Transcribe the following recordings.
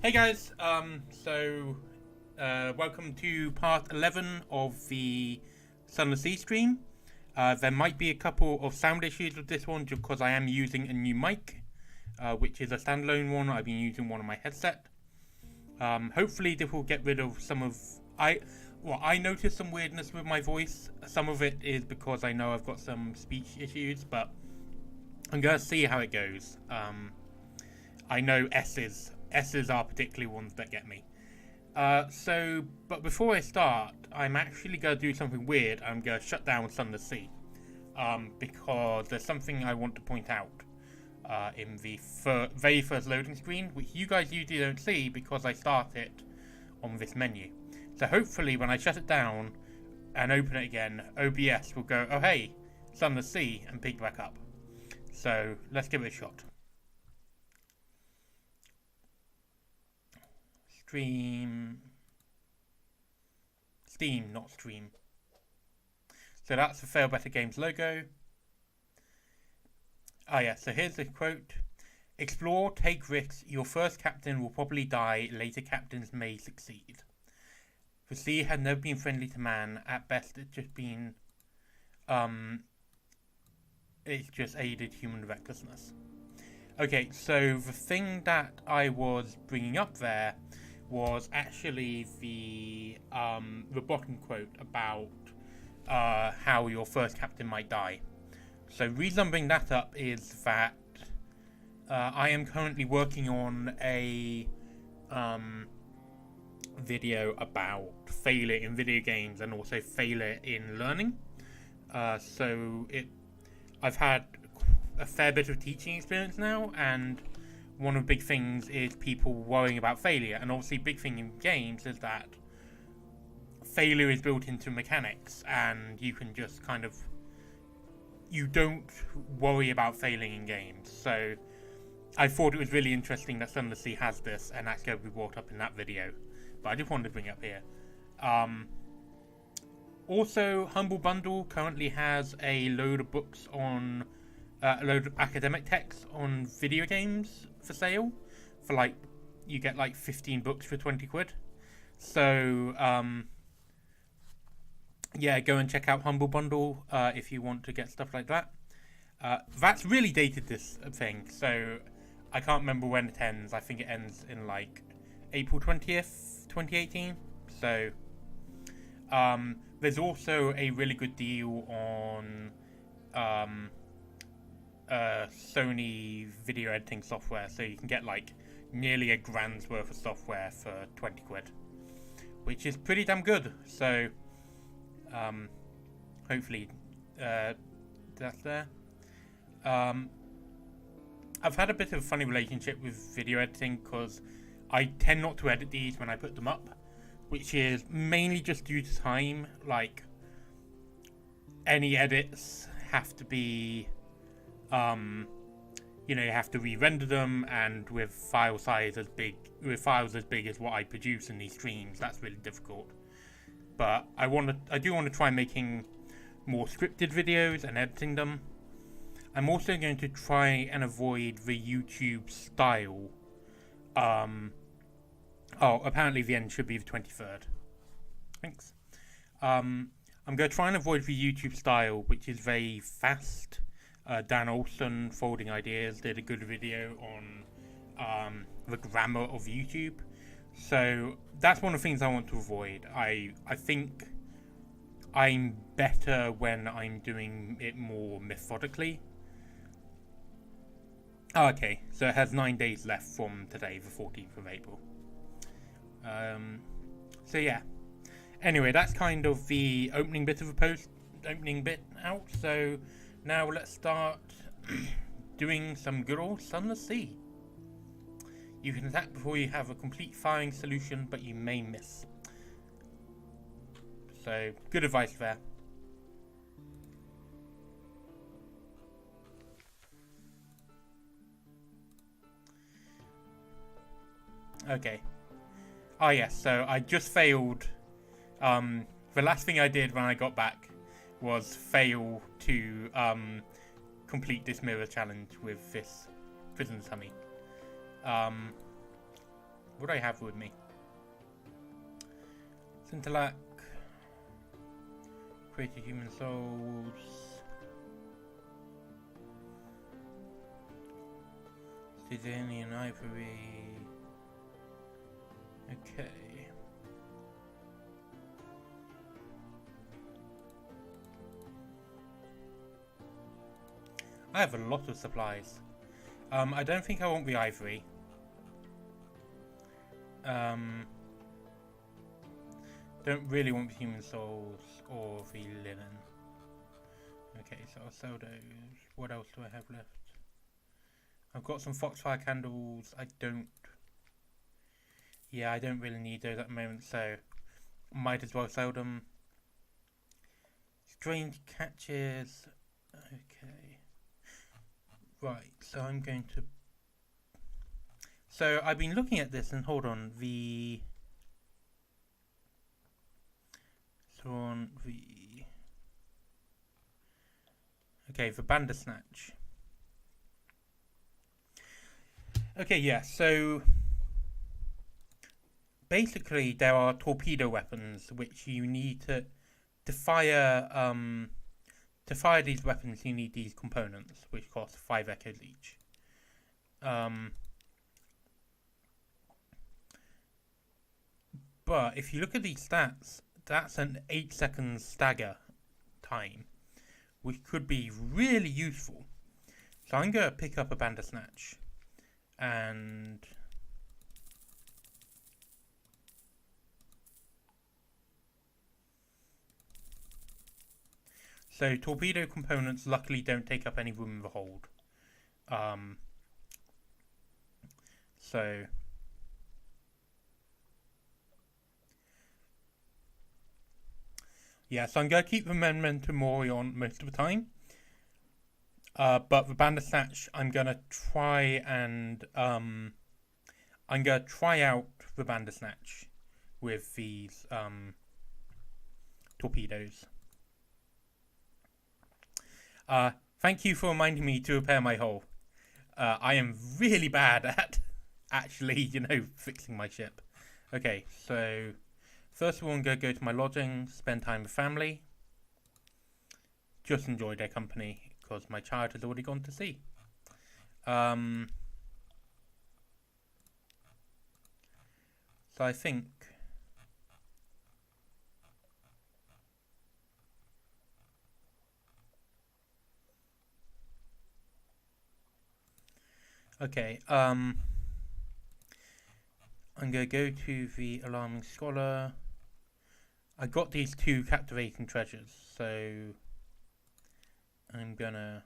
Hey guys, welcome to part 11 of the Sunless Sea stream. There might be a couple of sound issues with this one just because I am using a new mic, which is a standalone one. I've been using one on my headset. Hopefully this will get rid of some of... I noticed some weirdness with my voice. Some of it is because I know I've got some speech issues, but I'm going to see how it goes. I know S's are particularly ones that get me. But before I start, I'm actually going to do something weird. I'm going to shut down Sunless Sea. Because there's something I want to point out in the very first loading screen, which you guys usually don't see because I start it on this menu. So hopefully when I shut it down and open it again, OBS will go, oh hey, Sunless Sea, and pick back up. So let's give it a shot. Steam, not stream. So that's the Failbetter Games logo. Oh yeah, so here's the quote. Explore, take risks. Your first captain will probably die. Later captains may succeed. The sea had never been friendly to man. At best, it's just been... it's just aided human recklessness. Okay, so the thing that I was bringing up there was actually the bottom quote about how your first captain might die. So the reason I'm bringing that up is that I am currently working on a video about failure in video games and also failure in learning. I've had a fair bit of teaching experience now, and one of the big things is people worrying about failure. And obviously, big thing in games is that failure is built into mechanics, and you can just you don't worry about failing in games. So I thought it was really interesting that Sunless Sea has this, and that's going to be brought up in that video. But I just wanted to bring it up here. Also, Humble Bundle currently has a load of books on a load of academic texts on video games for sale. For you get 15 books for 20 quid. So yeah, go and check out Humble Bundle if you want to get stuff like that. That's really dated, this thing, so I can't remember when it ends. I think it ends in April 20th, 2018. So there's also a really good deal on Sony video editing software, so you can get nearly a grand's worth of software for 20 quid, which is pretty damn good. So hopefully that's there. I've had a bit of a funny relationship with video editing because I tend not to edit these when I put them up, which is mainly just due to time. Any edits have to be you have to re-render them, and with files as big as what I produce in these streams, that's really difficult. But I do want to try making more scripted videos and editing them. I'm also going to try and avoid the YouTube style. Apparently the end should be the 23rd. Thanks. I'm going to try and avoid the YouTube style, which is very fast. Dan Olson, Folding Ideas, did a good video on the grammar of YouTube. So that's one of the things I want to avoid. I think I'm better when I'm doing it more methodically. Oh, okay, so it has 9 days left from today, the 14th of April. So yeah. Anyway, that's kind of the opening bit out. So now let's start doing some good old Sunless Sea. You can attack before you have a complete firing solution, but you may miss. So, good advice there. Okay. Oh yes, so I just failed. The last thing I did when I got back was fail to complete this mirror challenge with this prison tummy. What do I have with me? Scintillac. Created human souls. Sidonian ivory. Okay. I have a lot of supplies. I don't think I want the ivory. Don't really want the human souls or the linen. Okay, so I'll sell those. What else do I have left? I've got some foxfire candles. I don't really need those at the moment, so might as well sell them. Strange catches. Okay. Right, so I'm going to... So I've been looking at this, and hold on, the... So on the... Okay, the Bandersnatch. Okay, yeah, so... Basically, there are torpedo weapons, which you need to fire these weapons, you need these components, which cost 5 echoes each. But if you look at these stats, that's an 8 seconds stagger time, which could be really useful. So I'm going to pick up a Bandersnatch, and... So torpedo components luckily don't take up any room in the hold. So yeah, so I'm going to keep the Memento Mori on most of the time. But the Bandersnatch, I'm going to try and I'm going to try out the Bandersnatch with these torpedoes. Thank you for reminding me to repair my hull. I am really bad at actually, fixing my ship. Okay, so first of all, I'm going to go to my lodging, spend time with family. Just enjoy their company, because my child has already gone to sea. So I think... Okay, I'm going to go to the Alarming Scholar. I got these 2 captivating treasures, so I'm going to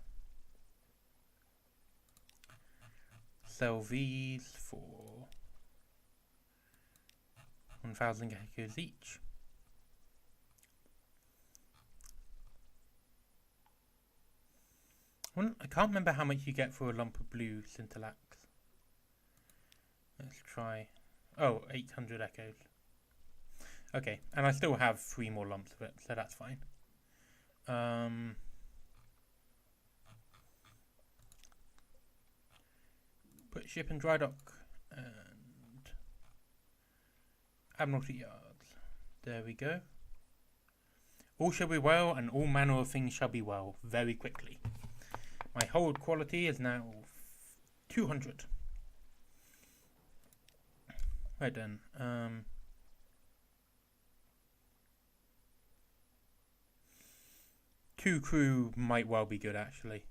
sell these for 1,000 echoes each. I can't remember how much you get for a lump of blue scintillax. Let's try... Oh, 800 echoes. Okay, and I still have 3 more lumps of it, so that's fine. Put ship in dry dock and Admiralty Yards. There we go. All shall be well, and all manner of things shall be well very quickly. My hold quality is now 200. Right then. 2 crew might well be good, actually.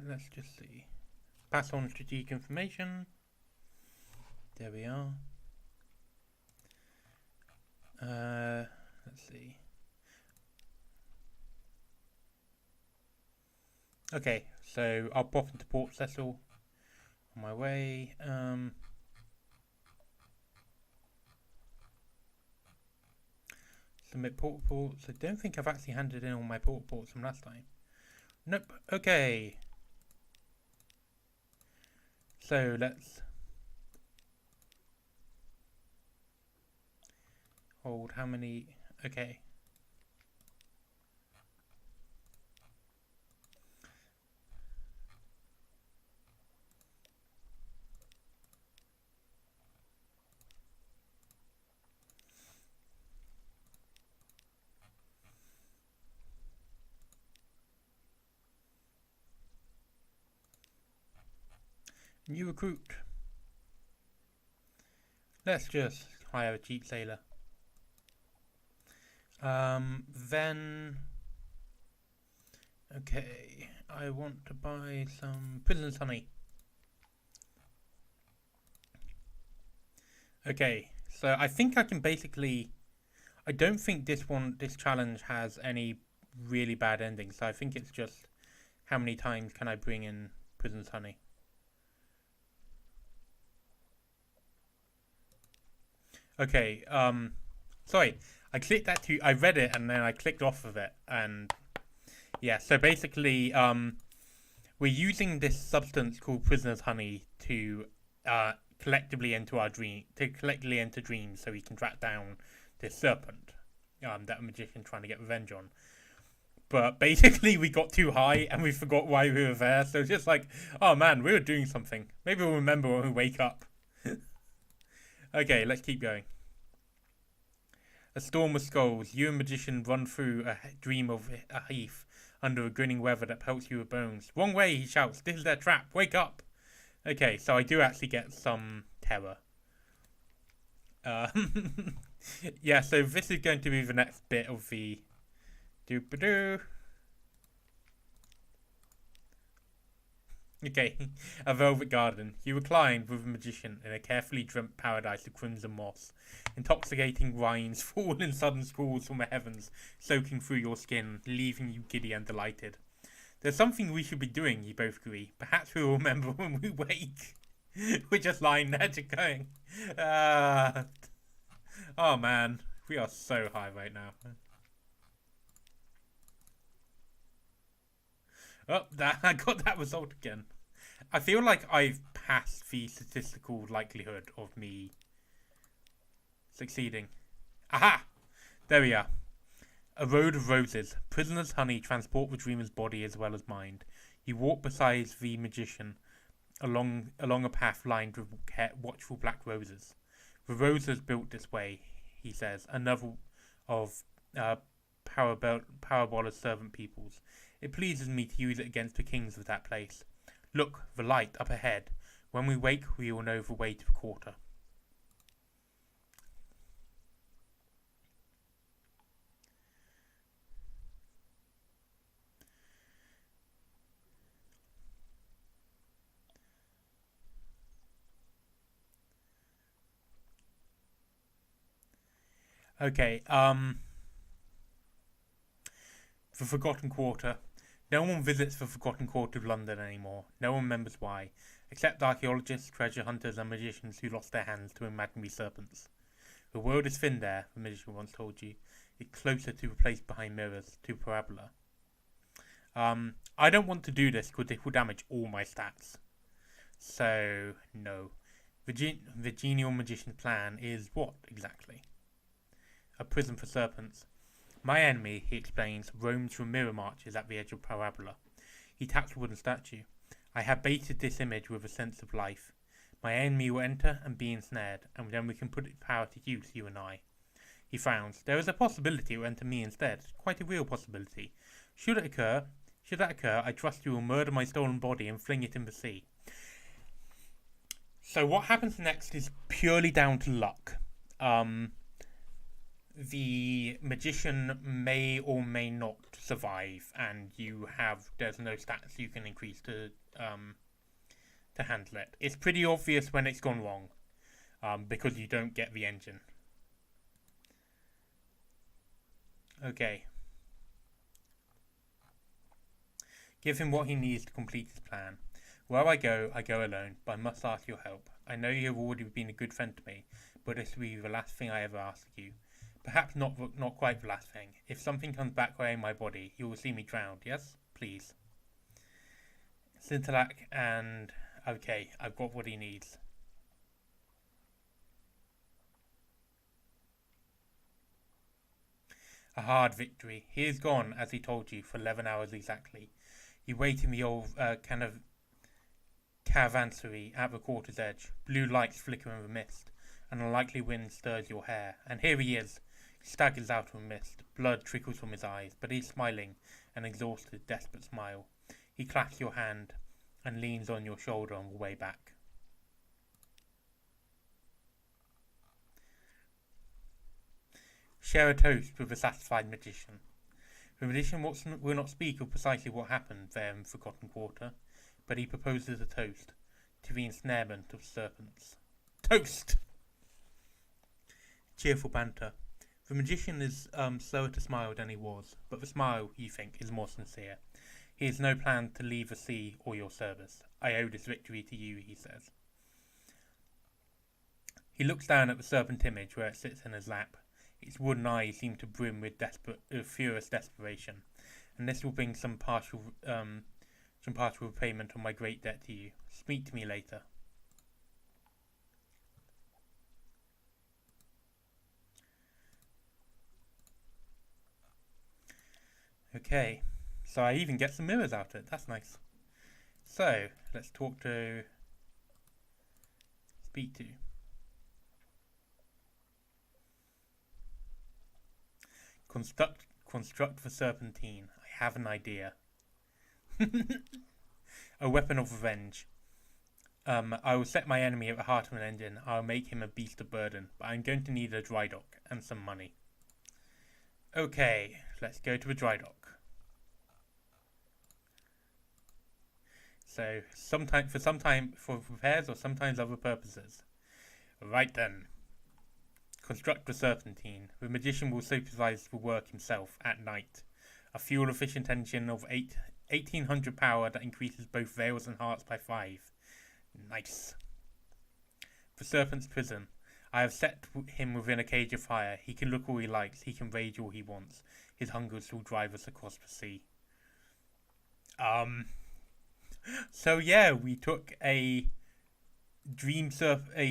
Let's just see. Pass on strategic information. There we are. Let's see. Okay, so I'll pop into Port Cecil on my way. Submit port reports. I don't think I've actually handed in all my port reports from last time. Nope. Okay. So let's hold how many? Okay. New recruit. Let's just hire a cheap sailor. Then... Okay, I want to buy some prisoner's honey. Okay, so I think I can basically... I don't think this challenge has any really bad endings, so I think it's just how many times can I bring in prisoner's honey. Okay, sorry, I clicked that too. I read it and then I clicked off of it, and yeah, so basically, we're using this substance called prisoner's honey to collectively enter dreams, so we can track down this serpent that a magician trying to get revenge on. But basically, we got too high and we forgot why we were there. So it's just like, oh man, we were doing something. Maybe we'll remember when we wake up. Okay, let's keep going. A storm of skulls. You and magician run through a dream of a heath under a grinning weather that pelts you with bones. Wrong way, he shouts. This is their trap. Wake up. Okay, so I do actually get some terror. Yeah, so this is going to be the next bit of the doop-a-doo. Okay, a velvet garden. You recline with a magician in a carefully dreamt paradise of crimson moss. Intoxicating wines fall in sudden squalls from the heavens, soaking through your skin, leaving you giddy and delighted. There's something we should be doing, you both agree. Perhaps we'll remember when we wake. We're just lying there, just going. Oh man, we are so high right now. Oh, I got that result again. I feel like I've passed the statistical likelihood of me succeeding. Aha! There we are. A road of roses. Prisoner's honey transport the dreamer's body as well as mind. You walk beside the magician along a path lined with watchful black roses. The roses built this way, he says, another of Parabola's servant peoples. It pleases me to use it against the kings of that place. Look, the light up ahead. When we wake, we will know the way to the quarter. Okay, the Forgotten Quarter. No one visits the Forgotten Quarter of London anymore. No one remembers why, except archaeologists, treasure hunters, and magicians who lost their hands to imaginary serpents. The world is thin there, the magician once told you. It's closer to the place behind mirrors, to Parabola. I don't want to do this because it will damage all my stats. So, no. The genial magician's plan is what, exactly? A prison for serpents. My enemy, he explains, roams from mirror marches at the edge of Parabola. He taps a wooden statue. I have baited this image with a sense of life. My enemy will enter and be ensnared, and then we can put its power to use, you and I. He frowns. There is a possibility it will enter me instead. Quite a real possibility. Should that occur, I trust you will murder my stolen body and fling it in the sea. So what happens next is purely down to luck. The magician may or may not survive, and there's no stats you can increase to handle it. It's pretty obvious when it's gone wrong, because you don't get the engine. Okay. Give him what he needs to complete his plan. Where I go alone, but I must ask your help. I know you have already been a good friend to me, but this will be the last thing I ever ask you. Perhaps not quite the last thing. If something comes back wearing my body, you will see me drowned, yes? Please. Scintillac and Okay, I've got what he needs. A hard victory. He is gone, as he told you, for 11 hours exactly. You wait in the old kind of caravanserai at the quarter's edge. Blue lights flicker in the mist. An unlikely wind stirs your hair. And here he is. He staggers out of the mist. Blood trickles from his eyes, but he's smiling, an exhausted, desperate smile. He clasps your hand and leans on your shoulder on the way back. Share a toast with the satisfied magician. The magician will not speak of precisely what happened there in Forgotten Quarter, but he proposes a toast to the ensnarement of serpents. Toast! Cheerful banter. The magician is slower to smile than he was, but the smile, you think, is more sincere. He has no plan to leave the sea or your service. I owe this victory to you, he says. He looks down at the serpent image where it sits in his lap. Its wooden eyes seem to brim with furious desperation, and this will bring some partial repayment on my great debt to you. Speak to me later. Okay, so I even get some mirrors out of it. That's nice. So let's speak to. Construct the serpentine. I have an idea. A weapon of revenge. I will set my enemy at the heart of an engine. I'll make him a beast of burden, but I'm going to need a dry dock and some money. Okay, let's go to the dry dock. So, for repairs or sometimes other purposes. Right then. Construct the serpentine. The magician will supervise the work himself at night. A fuel-efficient engine of 1800 power that increases both veils and hearts by 5. Nice. The serpent's prison. I have set him within a cage of fire. He can look all he likes. He can rage all he wants. His hunger will drive us across the sea. So yeah, we took a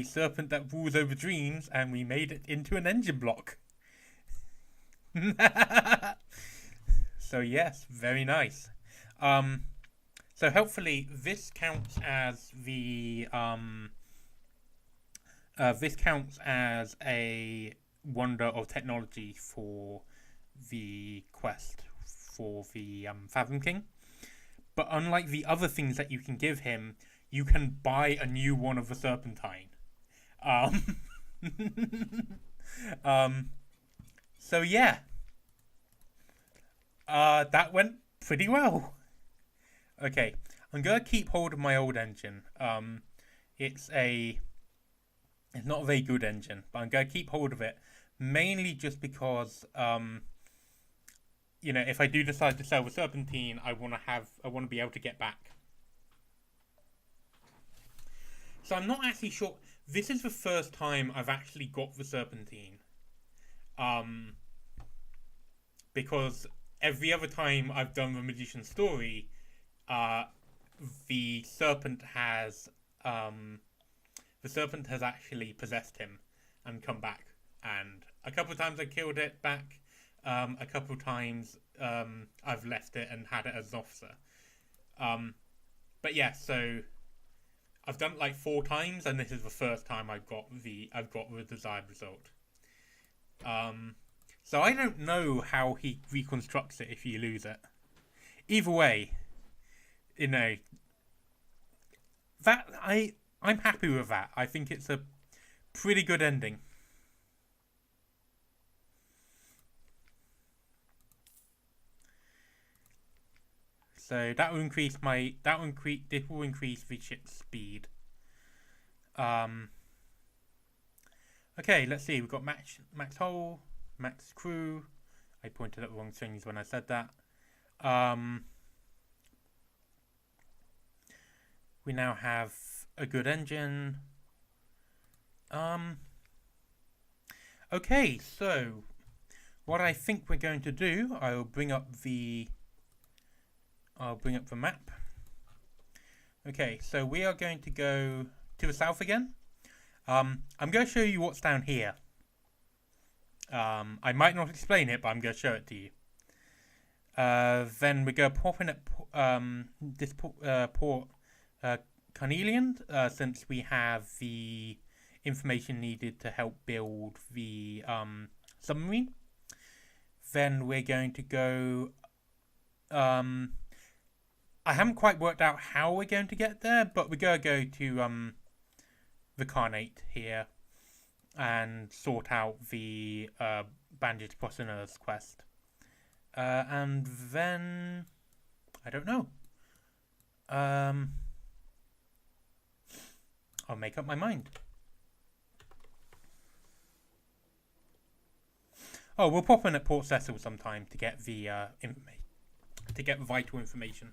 serpent that rules over dreams, and we made it into an engine block. So yes, very nice. So hopefully this counts as the this counts as a wonder of technology for the quest for the Fathom King. But unlike the other things that you can give him, you can buy a new one of the serpentine. So yeah. That went pretty well. Okay, I'm gonna keep hold of my old engine. It's not a very good engine, but I'm gonna keep hold of it, mainly just because if I do decide to sell the serpentine, I want to be able to get back. So I'm not actually sure. This is the first time I've actually got the serpentine. Because every other time I've done the magician's story, the serpent has actually possessed him and come back. And a couple of times I killed it back. A couple of times I've left it and had it as an officer. But yeah, so I've done it like 4 times, and this is the first time I've got the desired result. So I don't know how he reconstructs it if you lose it. Either way, that I'm happy with that. I think it's a pretty good ending. So that will increase this will increase the ship's speed. Okay, let's see. We've got max hull, max crew. I pointed at the wrong things when I said that. We now have a good engine. Okay, so what I think we're going to do, I'll bring up the map. Okay, so we are going to go to the south again. I'm going to show you what's down here. I might not explain it, but I'm going to show it to you. Then we're going to pop in at this port Carnelian, since we have the information needed to help build the submarine. Then we're going to go... I haven't quite worked out how we're going to get there, but we're going to go to the Carnate here and sort out the Bandaged Prisoners quest. And then... I don't know. I'll make up my mind. Oh, we'll pop in at Port Cecil sometime to get the vital information.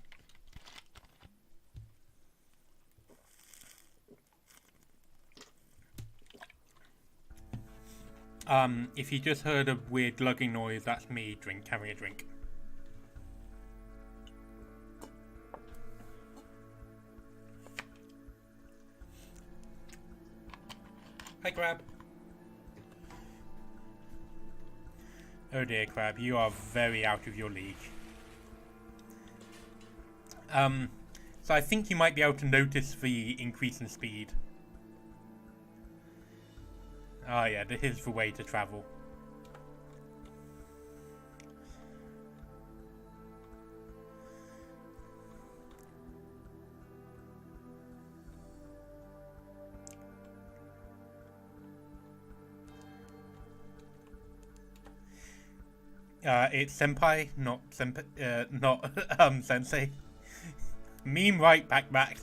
If you just heard a weird glugging noise, that's me having a drink. Hi, Crab. Oh dear, Crab, you are very out of your league. So I think you might be able to notice the increase in speed. Ah, yeah, this is the way to travel. It's senpai, not sensei. Meme right, back.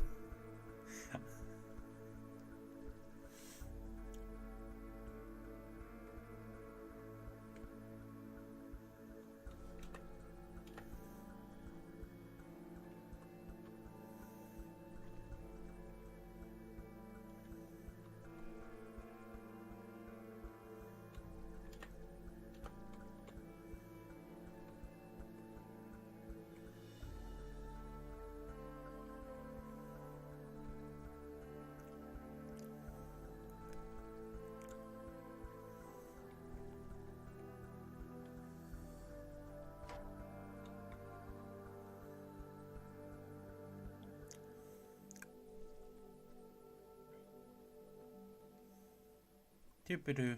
Doop-a-doo.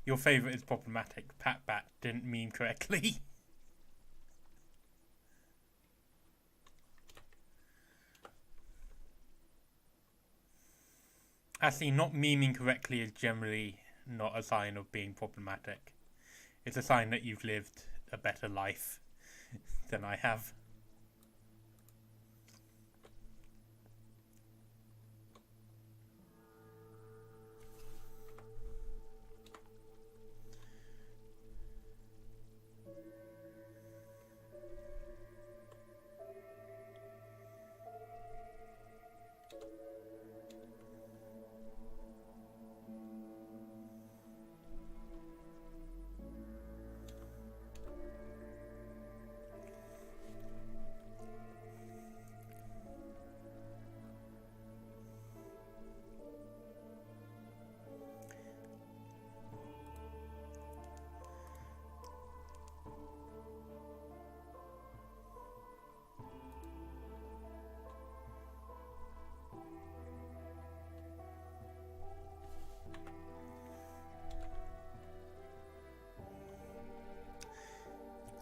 Your favourite is problematic. Pat Bat didn't meme correctly. Actually, not memeing correctly is generally not a sign of being problematic. It's a sign that you've lived a better life than I have.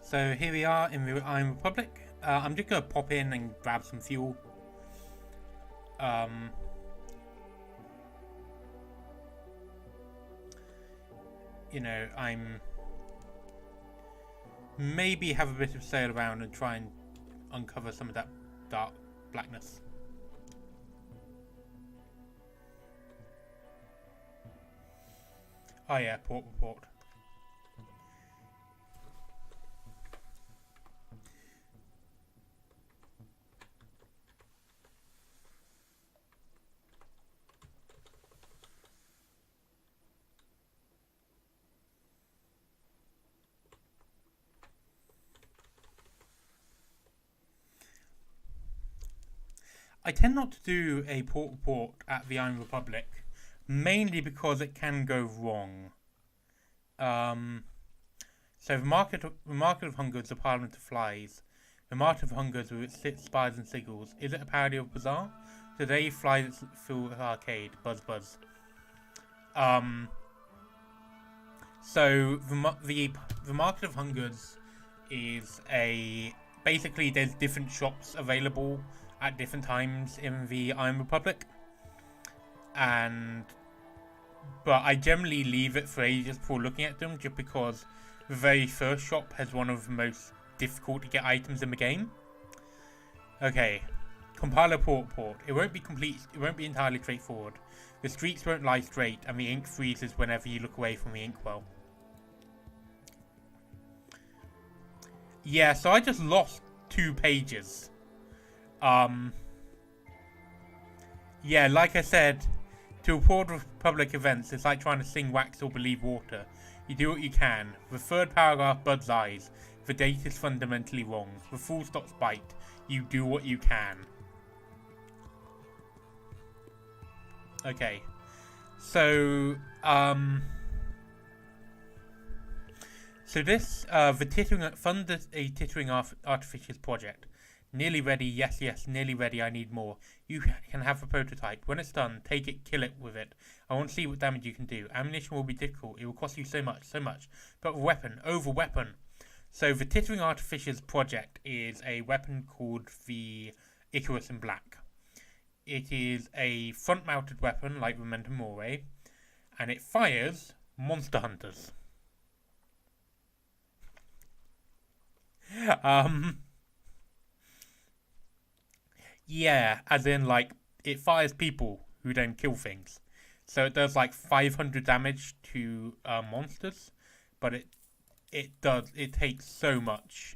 So here we are in the Iron Republic. I'm just going to pop in and grab some fuel. You know, I'm maybe have a bit of sail around and try and uncover some of that dark blackness. Oh yeah, port report. I tend not to do a port report at the Iron Republic, mainly because it can go wrong. So the market of Hunger is the Parliament of Flies. The Market of Hunger with its 6 spires and sigils. Is it a parody of Bazaar? Today flies through arcade. Buzz buzz. So the Market of Hungers is basically there's different shops available at different times in the Iron Republic, but I generally leave it for ages before looking at them, just because the very first shop has one of the most difficult to get items in the game. Okay, compiler port. It won't be complete. It won't be entirely straightforward. The streaks won't lie straight, and the ink freezes whenever you look away from the inkwell. Yeah, so I just lost 2 pages. Yeah, like I said, to report public events, it's like trying to sing wax or believe water. You do what you can. The third paragraph, Bud's eyes. The date is fundamentally wrong. The full stop's bite. You do what you can. Okay. So, so this, the Tittering Artificers project. Nearly ready, yes, nearly ready, I need more. You can have a prototype. When it's done, take it, kill it with it. I want to see what damage you can do. Ammunition will be difficult. It will cost you so much. But weapon, weapon. So the Tittering Artificers project is a weapon called the Icarus in Black. It is a front-mounted weapon like Memento Mori, and it fires monster hunters. Yeah, as in, like, it fires people who then kill things. So it does, like, 500 damage to monsters, but it takes so much,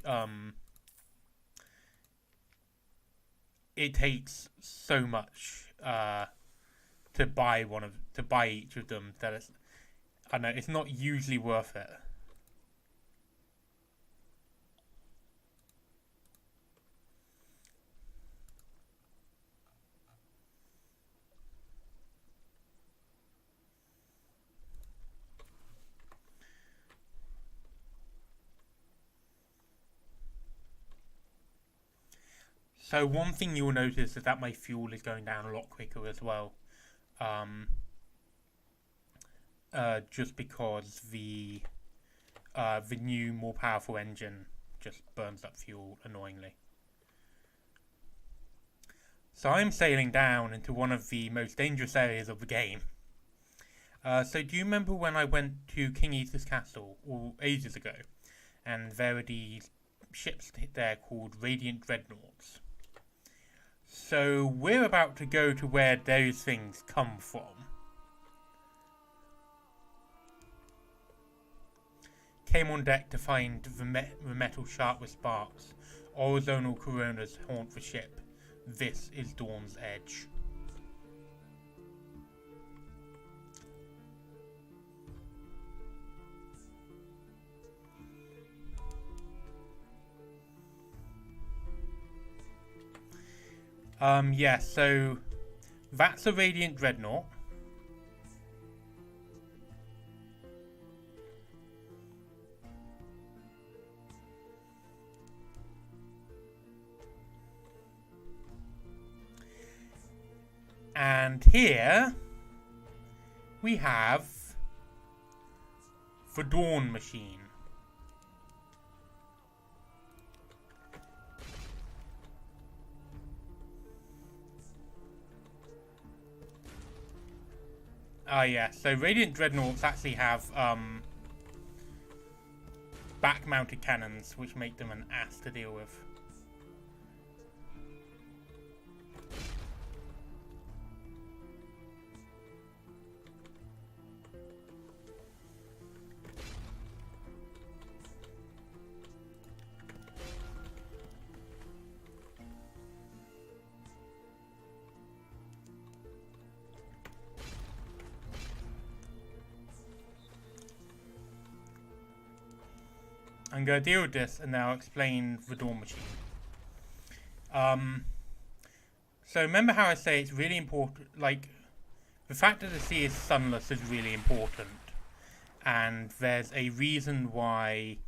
to buy each of them that I know, it's not usually worth it. So one thing you'll notice is that my fuel is going down a lot quicker as well. Just because the new, more powerful engine just burns up fuel annoyingly. So I'm sailing down into one of the most dangerous areas of the game. So do you remember when I went to King Ether's castle ages ago, and there were these ships there called Radiant Dreadnoughts? So we're about to go to where those things come from. Came on deck to find the metal sharp with sparks. Horizontal coronas haunt the ship. This is Dawn's Edge. Yeah, so that's a Radiant Dreadnought. And here we have the Dawn Machine. Yeah, so Radiant Dreadnoughts actually have back-mounted cannons, which make them an ass to deal with. I'm going to deal with this and now explain the Dawn Machine. So remember how I say it's really important, like, the fact that the sea is sunless is really important. And there's a reason why...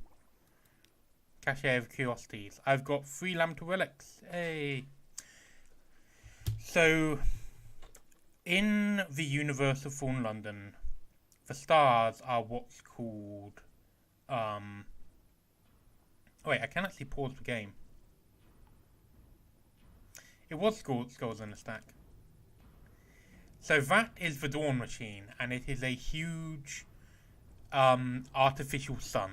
Cache of Curiosities. I've got 3 Lambda relics. Hey! So, in the universe of Fallen London, the stars are what's called... Oh wait, I can actually pause the game. It was Skulls in a Stack. So that is the Dawn Machine, and it is a huge artificial sun.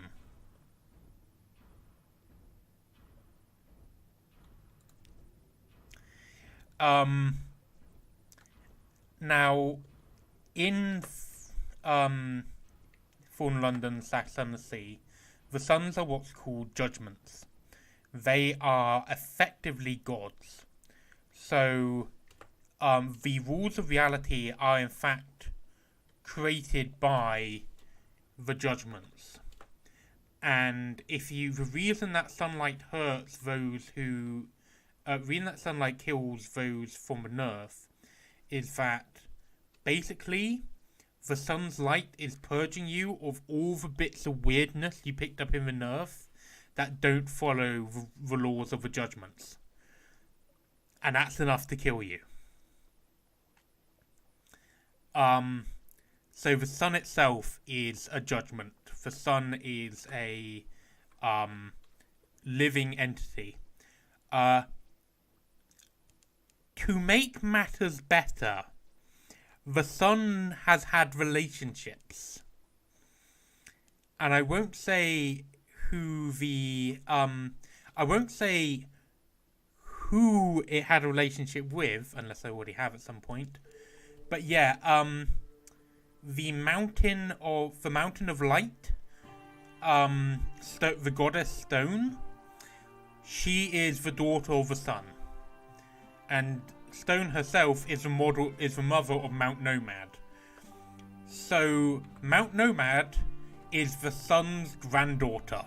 Now, in Fallen London / Sunless Sea, the suns are what's called judgments. They are effectively gods. So, the rules of reality are in fact created by the judgments. And the reason that sunlight hurts those who... the reason that sunlight kills those from the earth is that basically the sun's light is purging you of all the bits of weirdness you picked up in the earth that don't follow the laws of the judgments. And that's enough to kill you. So the sun itself is a judgment. The sun is a living entity. To make matters better, the sun has had relationships. And I won't say who it had a relationship with, unless I already have at some point. But yeah, the Mountain of Light, the goddess Stone, she is the daughter of the sun. And Stone herself is the mother of Mount Nomad. So Mount Nomad is the sun's granddaughter.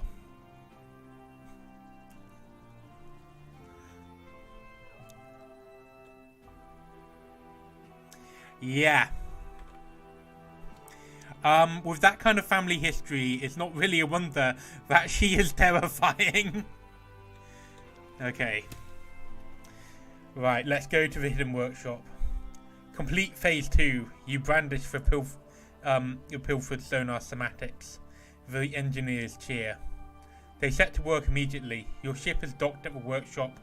Yeah. With that kind of family history, it's not really a wonder that she is terrifying. Okay. Right, let's go to the hidden workshop. Complete phase 2. You brandish for your pilfered sonar schematics. The engineers cheer. They set to work immediately. Your ship is docked at the workshop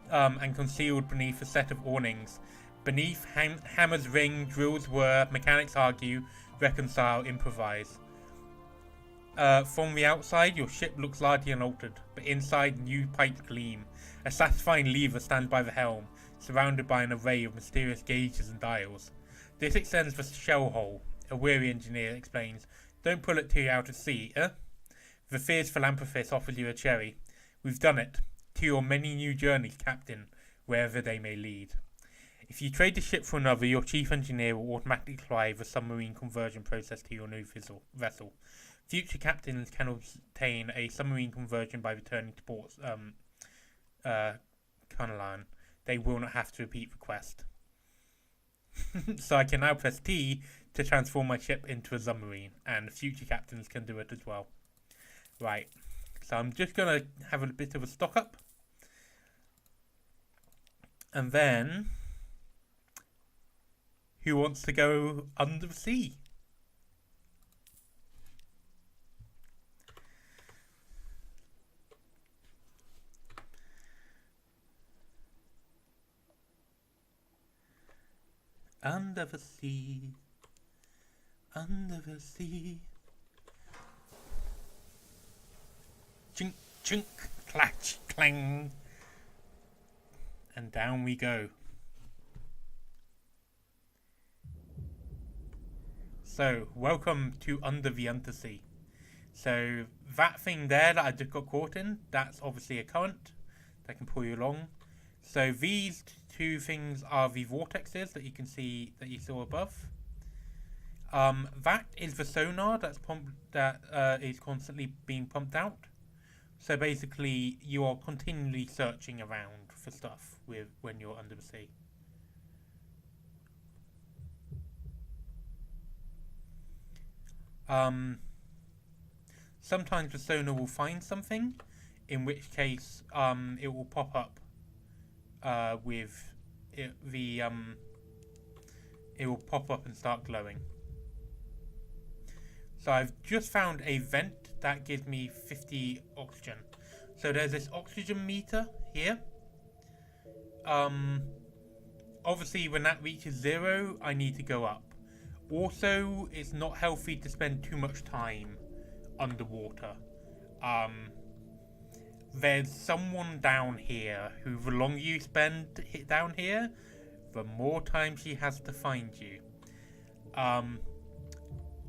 and concealed beneath a set of awnings. Beneath, hammers ring, drills whir, mechanics argue, reconcile, improvise. From the outside, your ship looks largely unaltered, but inside, new pipes gleam. A satisfying lever stands by the helm, surrounded by an array of mysterious gauges and dials. This extends the shell hole, a weary engineer explains. Don't pull it too out at sea, eh? The fierce philanthropist offers you a cherry. We've done it. To your many new journeys, Captain, wherever they may lead. If you trade the ship for another, your chief engineer will automatically apply the submarine conversion process to your new vessel. Future captains can obtain a submarine conversion by returning to port's Cunnalan. They will not have to repeat the quest. So I can now press T to transform my ship into a submarine, and future captains can do it as well. Right, so I'm just going to have a bit of a stock up. And then... who wants to go under the sea? Under the sea, under the sea. Chink, chink, clatch, clang. And down we go. So, welcome to Under the Undersea. So, that thing there that I just got caught in, that's obviously a current that can pull you along. So, these two things are the vortexes that you can see, that you saw above. That is the sonar that is constantly being pumped out. So, basically, you are continually searching around for stuff when you're under the sea. Sometimes the sonar will find something, in which case it will pop up with it, it will pop up and start glowing. So I've just found a vent that gives me 50 oxygen. So there's this oxygen meter here. Obviously when that reaches 0, I need to go up. Also, it's not healthy to spend too much time underwater. There's someone down here who, the longer you spend down here, the more time she has to find you.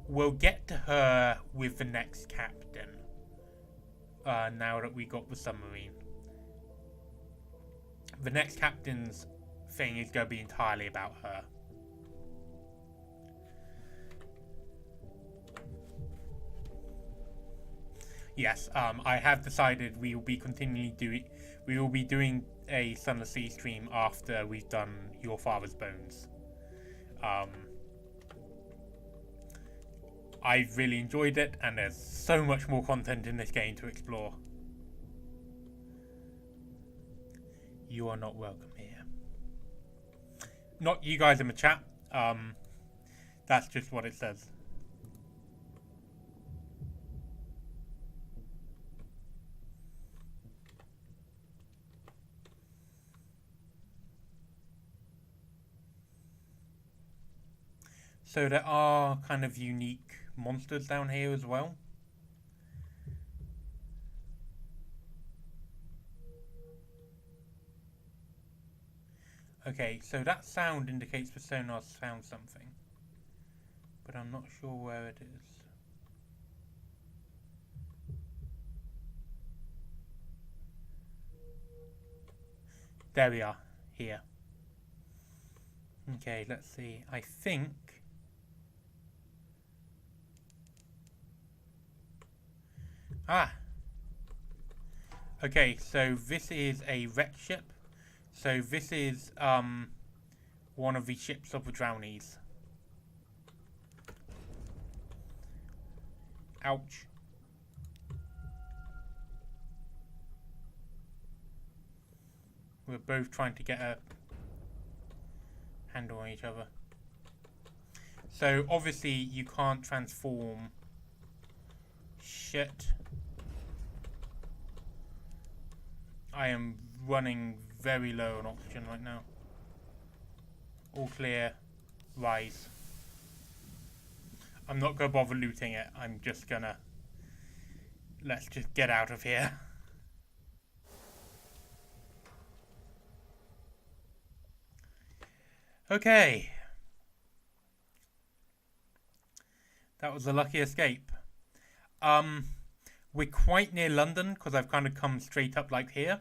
We'll get to her with the next captain. Now that we got the submarine. The next captain's thing is going to be entirely about her. Yes, I have decided we will be doing a Sunless Sea stream after we've done Your Father's Bones. I've really enjoyed it, and there's so much more content in this game to explore. You are not welcome here. Not you guys in the chat. That's just what it says. So there are kind of unique monsters down here as well. Okay, so that sound indicates the sonar's found something, but I'm not sure where it is. There we are, here. Okay, let's see. I think... Ah! Okay, so this is a wreck ship. So this is one of the ships of the Drownies. Ouch. We're both trying to get a handle on each other. So obviously you can't transform shit. I am running very low on oxygen right now. All clear. Rise. I'm not gonna bother looting it. I'm just gonna... Let's just get out of here. Okay. That was a lucky escape. We're quite near London because I've kind of come straight up like here.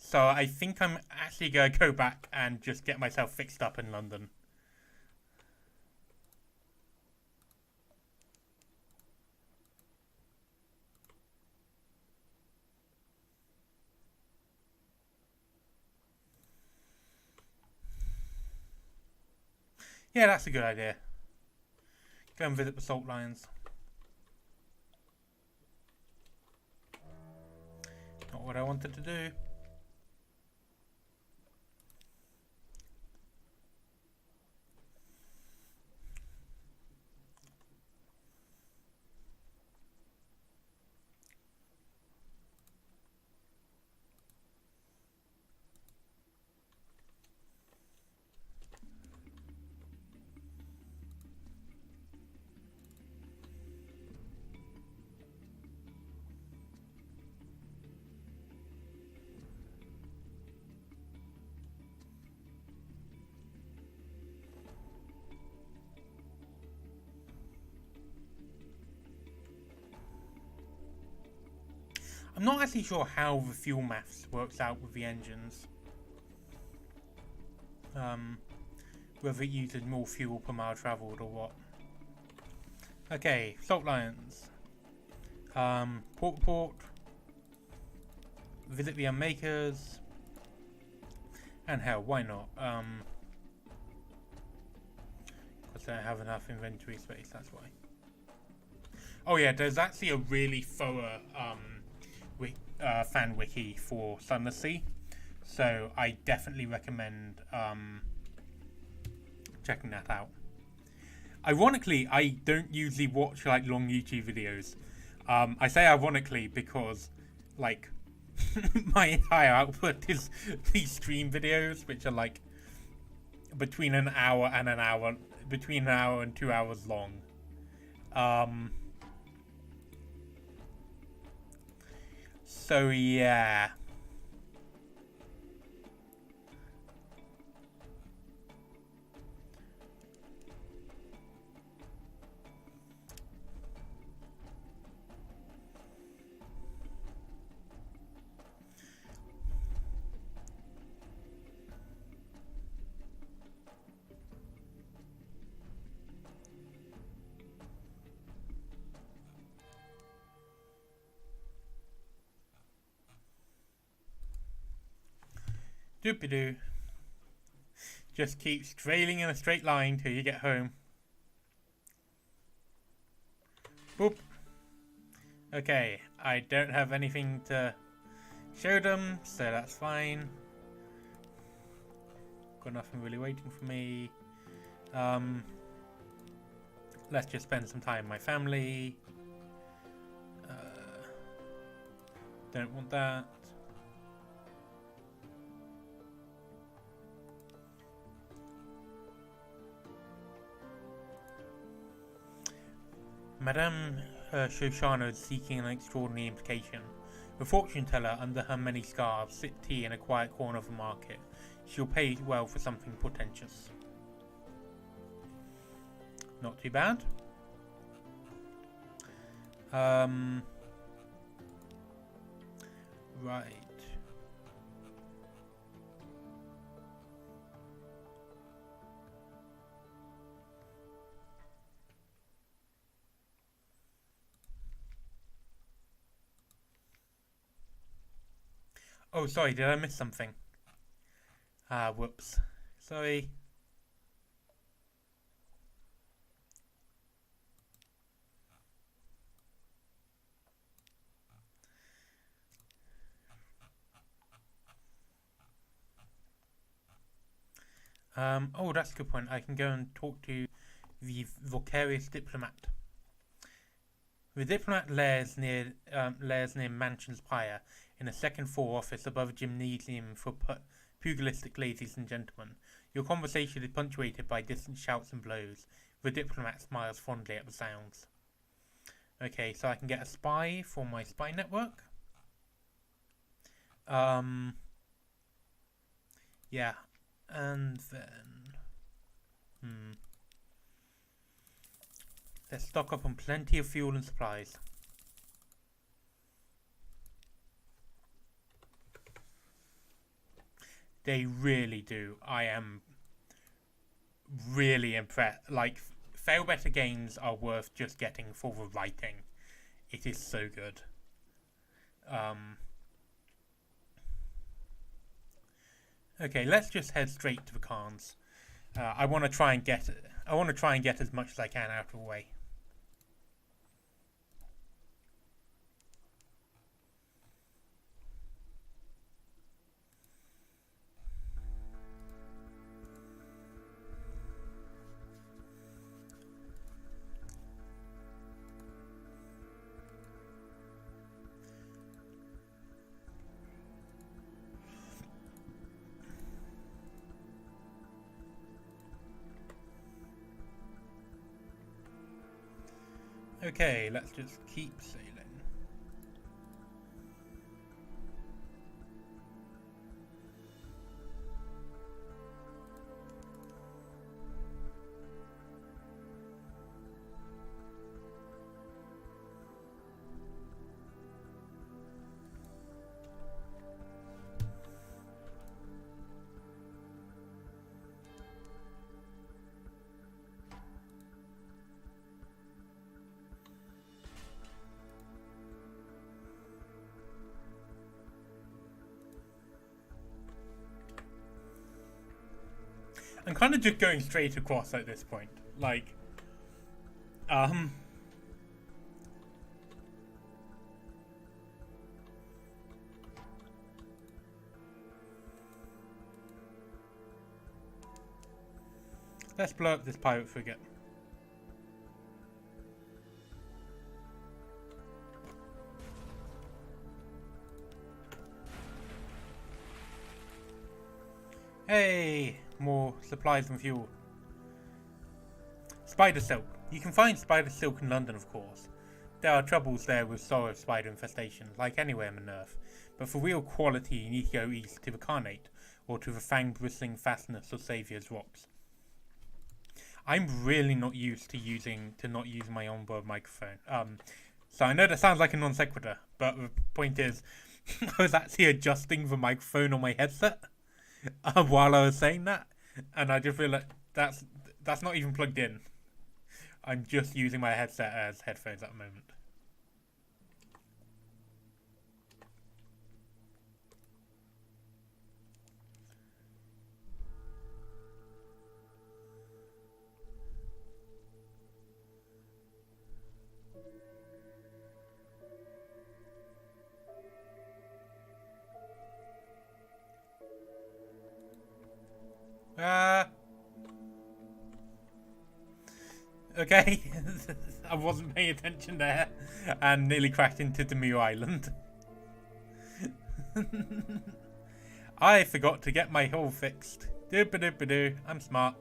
So I think I'm actually going to go back and just get myself fixed up in London. Yeah, that's a good idea. Go and visit the salt lions. Not what I wanted to do. I'm not actually sure how the fuel maths works out with the engines. Whether it uses more fuel per mile travelled or what. Okay, salt lions. Port. Visit the unmakers. And hell, why not? Because I don't have enough inventory space, that's why. Oh yeah, there's actually a really thorough fan wiki for Sunless Sea, so I definitely recommend checking that out. Ironically, I don't usually watch like long YouTube videos. I say ironically because like my entire output is these stream videos, which are like between an hour and an hour, between an hour and 2 hours long. So yeah. Doopy-doo. Just keep trailing in a straight line till you get home. Boop. Okay, I don't have anything to show them, so that's fine. Got nothing really waiting for me. Let's just spend some time with my family. Don't want that. Madame Shoshana is seeking an extraordinary implication. The fortune teller, under her many scarves, sips tea in a quiet corner of the market. She'll pay well for something portentous. Not too bad. Right. Oh, sorry, did I miss something? Ah, whoops. Sorry. Oh, that's a good point. I can go and talk to the Vocarious Diplomat. The Diplomat lairs near Mansion Spire, in a second-floor office above a gymnasium for pugilistic ladies and gentlemen. Your conversation is punctuated by distant shouts and blows. The Diplomat smiles fondly at the sounds. Okay, so I can get a spy for my spy network. Yeah, and then let's stock up on plenty of fuel and supplies. They really do. I am really impressed. Like, Failbetter Games are worth just getting for the writing. It is so good. Okay, let's just head straight to the Khans. I want to try and get as much as I can out of the way. Okay, let's just keep sailing. I'm kind of just going straight across at this point. Like, Let's blow up this pirate frigate. Hey, more supplies and fuel. Spider silk. You can find spider silk in London, of course. There are troubles there with sorrow spider infestation, like anywhere on Earth. But for real quality, you need to go east to the Carnate, or to the fang bristling fastness of Saviour's Rocks. I'm really not used to not using my onboard microphone. So I know that sounds like a non sequitur, but the point is, I was actually adjusting the microphone on my headset while I was saying that, and I just realized that's not even plugged in. I'm just using my headset as headphones at the moment. Okay, I wasn't paying attention there and nearly crashed into Demure Island. I forgot to get my hull fixed. Doo-ba-doo-ba-doo, I'm smart.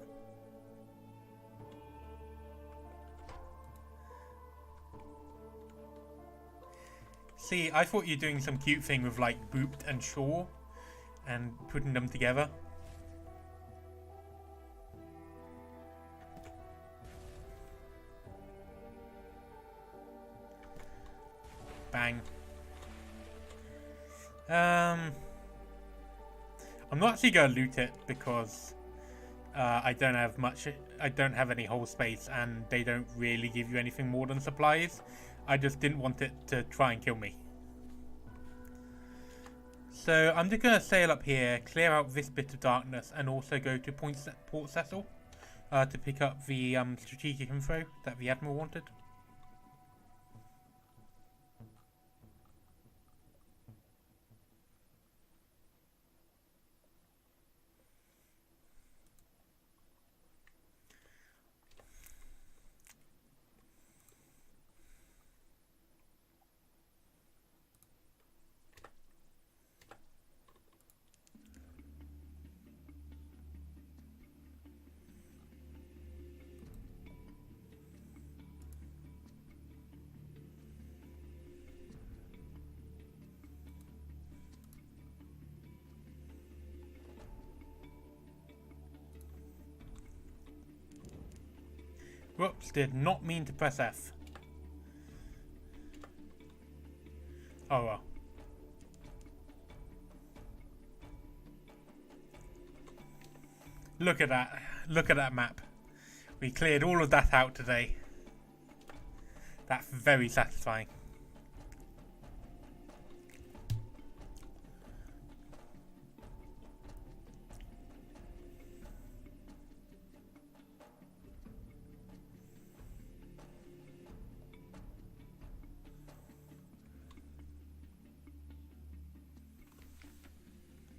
See, I thought you were doing some cute thing with like boot and shore and putting them together. Bang. I'm not actually gonna loot it because I don't have much. I don't have any hull space, and they don't really give you anything more than supplies. I just didn't want it to try and kill me. So I'm just gonna sail up here, clear out this bit of darkness, and also go to Port Cecil to pick up the strategic info that the Admiral wanted. Whoops, did not mean to press F. Oh well. Look at that. Look at that map. We cleared all of that out today. That's very satisfying.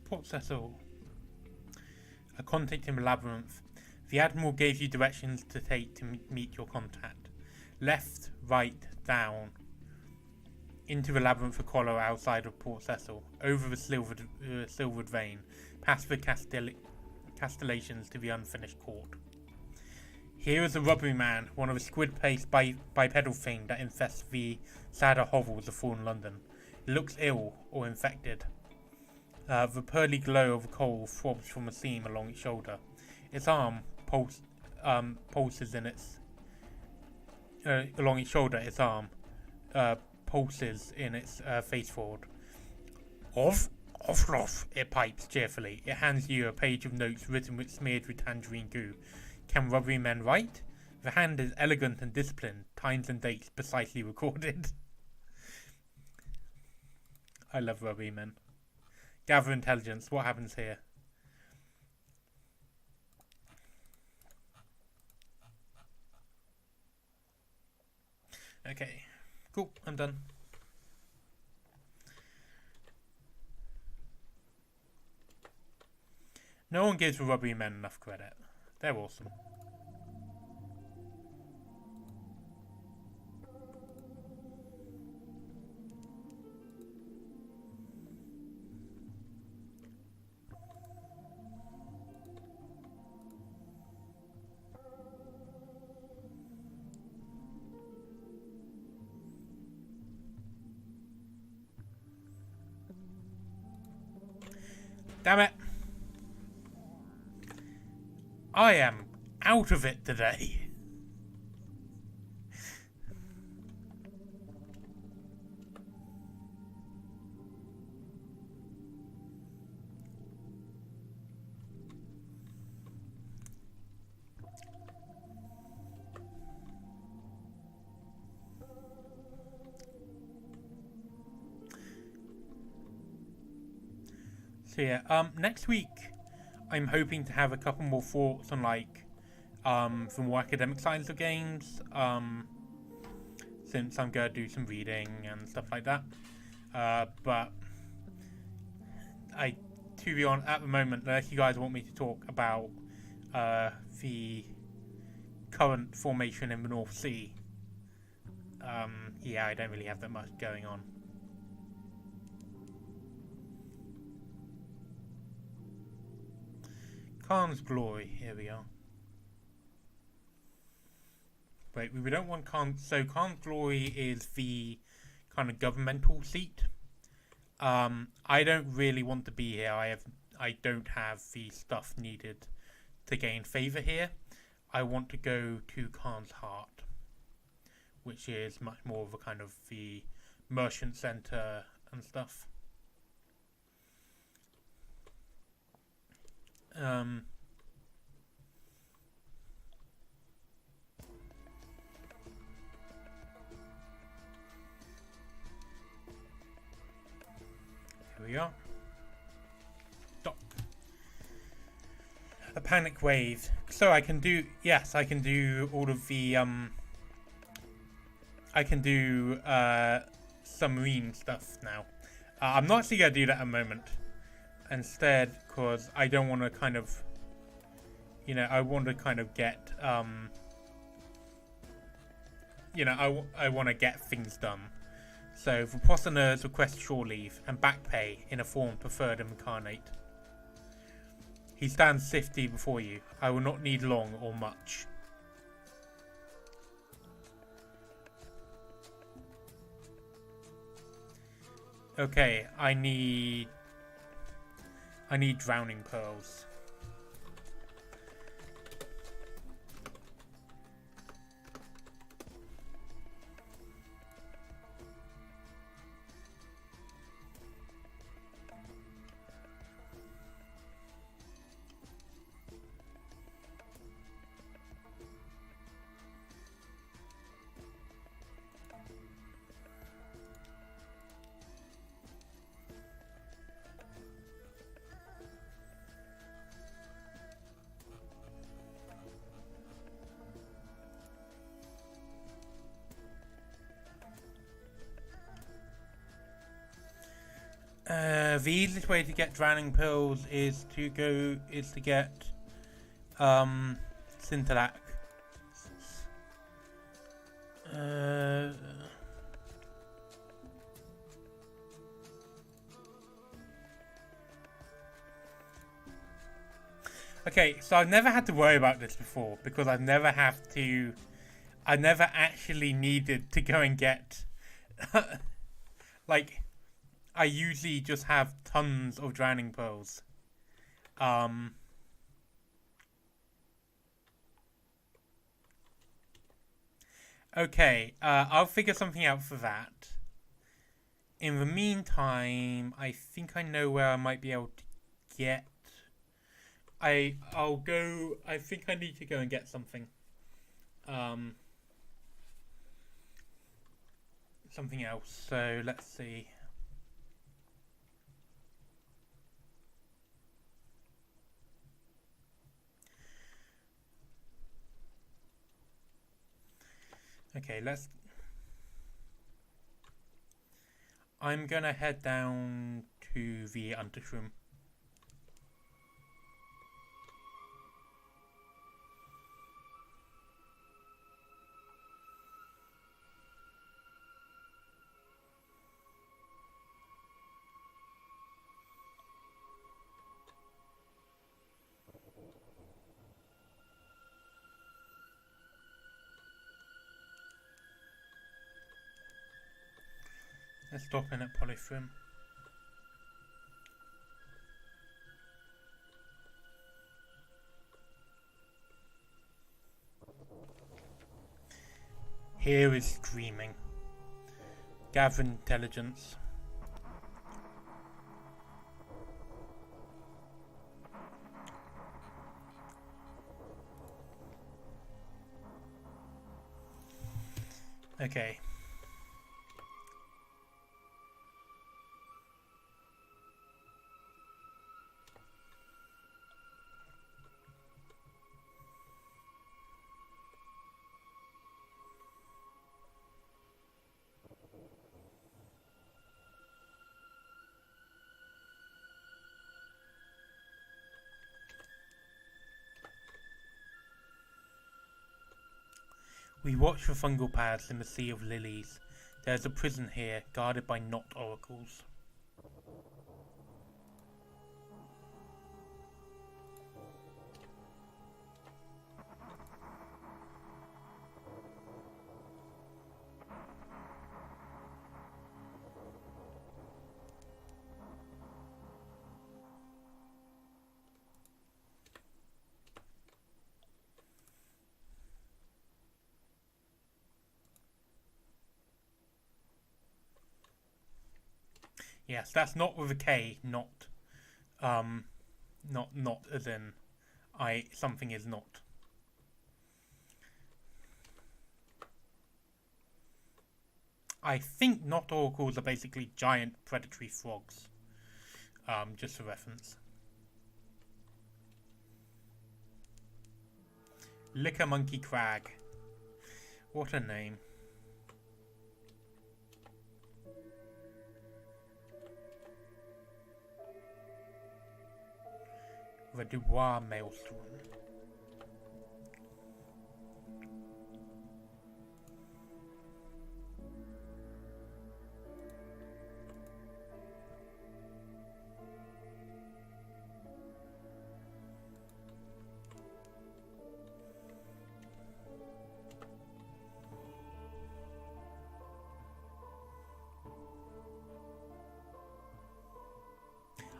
Port Cecil. A contact in the labyrinth. The Admiral gave you directions to take to meet your contact. Left, right, down. Into the labyrinth of collar outside of Port Cecil. Over the silvered vein. Past the castellations to the unfinished court. Here is the rubbery man, one of the squid-paced bipedal thing that infests the sadder hovels of fallen London. It looks ill or infected. The pearly glow of a coal throbs from a seam along its shoulder. Its arm pulses in its along its shoulder. Its arm pulses in its face forward. Off, it pipes cheerfully. It hands you a page of notes smeared with tangerine goo. Can rubbery men write? The hand is elegant and disciplined. Times and dates precisely recorded. I love rubbery men. Gather intelligence. What happens here? Okay. Cool. I'm done. No one gives the rubbery men enough credit. They're awesome. Damn it. I am out of it today. So yeah, next week I'm hoping to have a couple more thoughts on like the more academic sides of games. Since I'm gonna do some reading and stuff like that. But to be honest, at the moment, unless you guys want me to talk about the current formation in the North Sea, yeah, I don't really have that much going on. Khan's Glory, here we are. Wait, we don't want Khan. So Khan's Glory is the kind of governmental seat. I don't really want to be here. I don't have the stuff needed to gain favor here. I want to go to Khan's Heart, which is much more of a kind of the merchant center and stuff. Here we are. Dock. A panic wave. So I can do, yes, I can do all of the, I can do, submarine stuff now. I'm not actually going to do that at the moment. Instead, because I don't want to kind of, you know, I want to kind of get, you know, I want to get things done. So, the prisoners request shore leave and back pay in a form preferred and incarnate. He stands safety before you. I will not need long or much. Okay, I need drowning pearls. The easiest way to get drowning pearls is to get Scintillac. Okay, so I've never had to worry about this before because I've never actually needed to go and get like I usually just have tons of drowning pearls. Okay, I'll figure something out for that. In the meantime, I think I know where I might be able to get. I'll go. I think I need to go and get something. Something else. So let's see. Okay, I'm gonna head down to the Unterschwim. Let's stop in at Polythrim. Here is streaming. Gather intelligence. Okay. We watch for fungal paths in the Sea of Lilies. There is a prison here, guarded by knot oracles. Yes, that's not with a K, not as in something is not. I think knot oracles are basically giant predatory frogs. Just for reference. Licker Monkey Crag. What a name. The Dubois Maelstrom.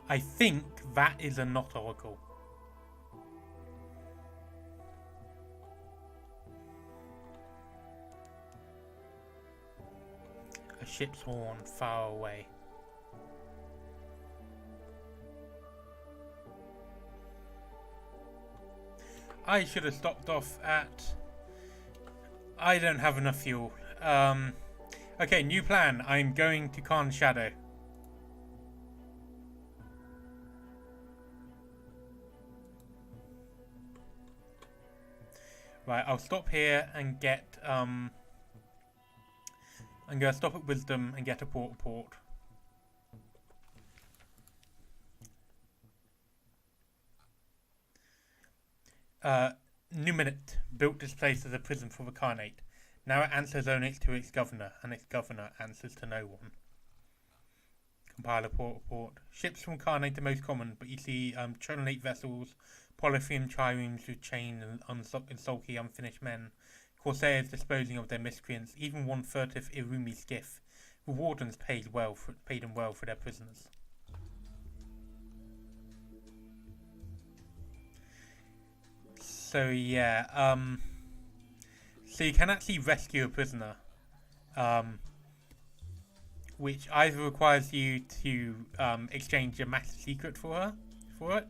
I think that is a knot oracle. A ship's horn far away. I should have stopped off at... I don't have enough fuel. Okay, new plan. I'm going to Khan's Shadow. Right, I'll stop here and get, I'm going to stop at Wisdom and get a port. Numinate built this place as a prison for the Khanate. Now it answers only to its governor, and its governor answers to no one. Compile a port. Ships from Khanate are most common, but you see Chronolate vessels, Polyphean triremes with chained and sulky unfinished men, corsairs disposing of their miscreants, even one furtive Irumi skiff. The wardens paid them well for their prisoners. So yeah, so you can actually rescue a prisoner, which either requires you to exchange a master secret for it.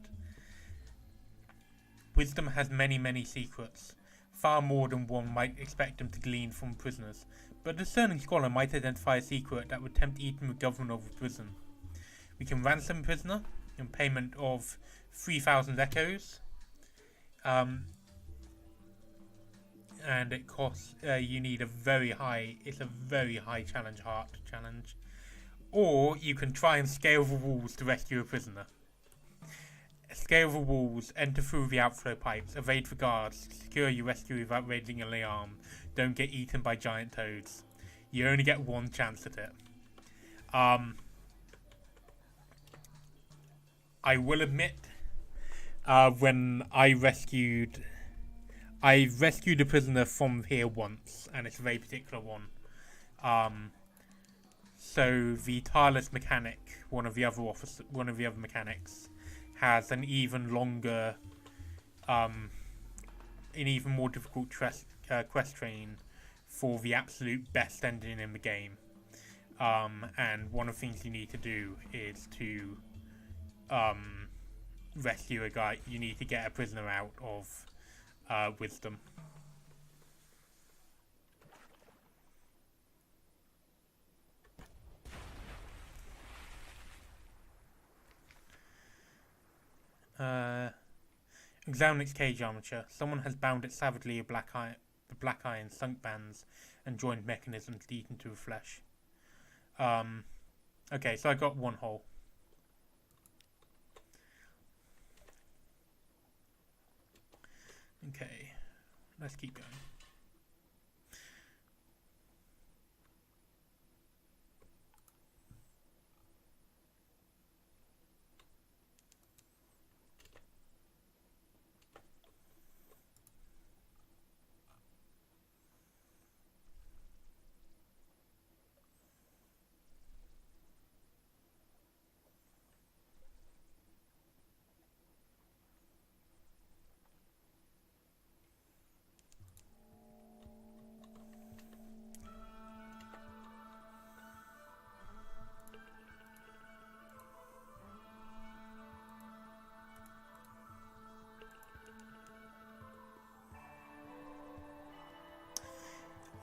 Wisdom has many secrets, far more than one might expect them to glean from prisoners, but a discerning scholar might identify a secret that would tempt even the governor of the prison. We can ransom a prisoner in payment of 3,000 echoes, and it costs, you need it's a very high challenge, or you can try and scale the walls to rescue a prisoner. Scale the walls, enter through the outflow pipes, evade the guards, secure your rescue without raising a alarm, don't get eaten by giant toads. You only get one chance at it. I will admit, when I rescued a prisoner from here once, and it's a very particular one. So the tireless mechanic, one of the other mechanics, has an even longer, an even more difficult quest train for the absolute best ending in the game. And one of the things you need to do is to rescue a guy. You need to get a prisoner out of Wisdom. Examine its cage armature. Someone has bound it savagely with the black iron sunk bands and joined mechanisms leading to the flesh. Okay, so I got one hole. Okay, let's keep going.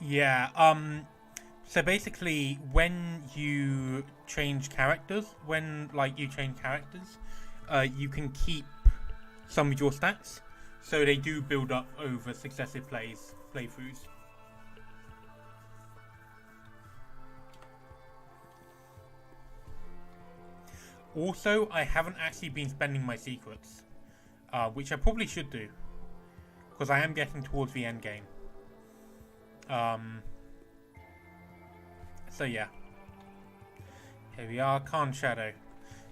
Yeah, so basically when you change characters, you can keep some of your stats, so they do build up over successive playthroughs. Also, I haven't actually been spending my secrets, which I probably should do, because I am getting towards the end game. So yeah. Here we are, Khan Shadow.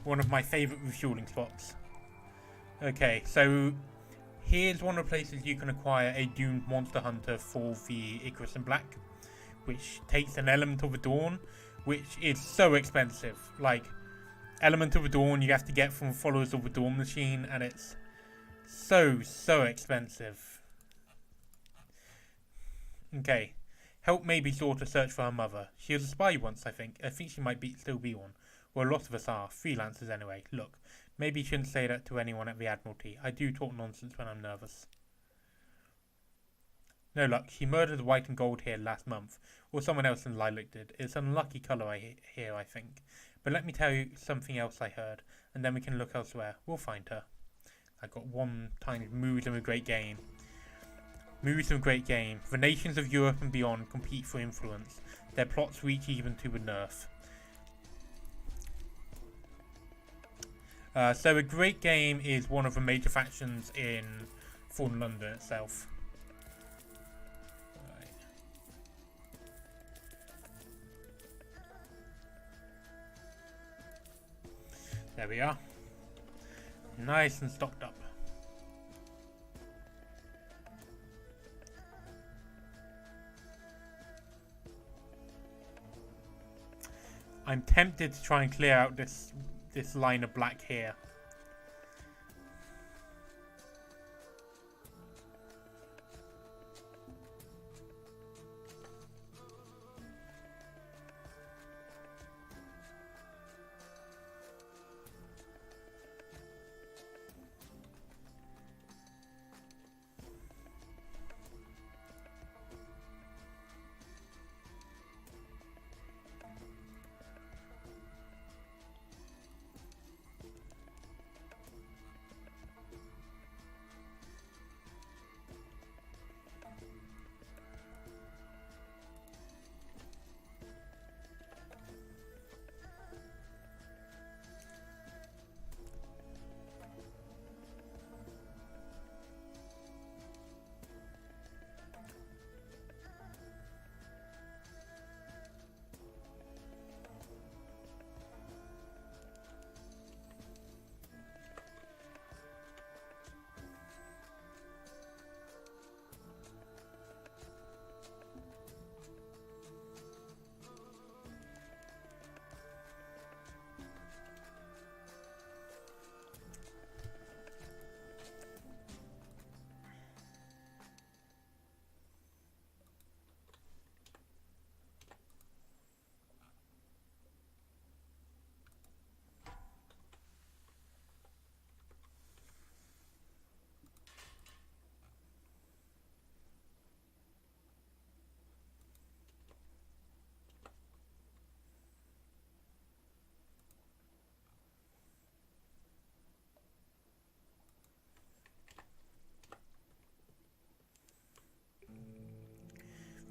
One of my favourite refueling spots. Okay, so here's one of the places you can acquire a Doomed Monster Hunter for the Icarus in Black, which takes an Element of the Dawn, which is so expensive. Like, Element of the Dawn you have to get from Followers of the Dawn machine, and it's so expensive. Okay. Help maybe sort to search for her mother. She was a spy once, I think. I think she might still be one. Well, a lot of us are. Freelancers anyway. Look, maybe you shouldn't say that to anyone at the Admiralty. I do talk nonsense when I'm nervous. No luck. She murdered the white and gold here last month. Or someone else in lilac did. It's an unlucky colour I think. But let me tell you something else I heard. And then we can look elsewhere. We'll find her. I got one tiny mood of a great game. Moves of a great game. The nations of Europe and beyond compete for influence. Their plots reach even to the Nerf. So a great game is one of the major factions in Fallen London itself. Right. There we are. Nice and stocked up. I'm tempted to try and clear out this line of black here.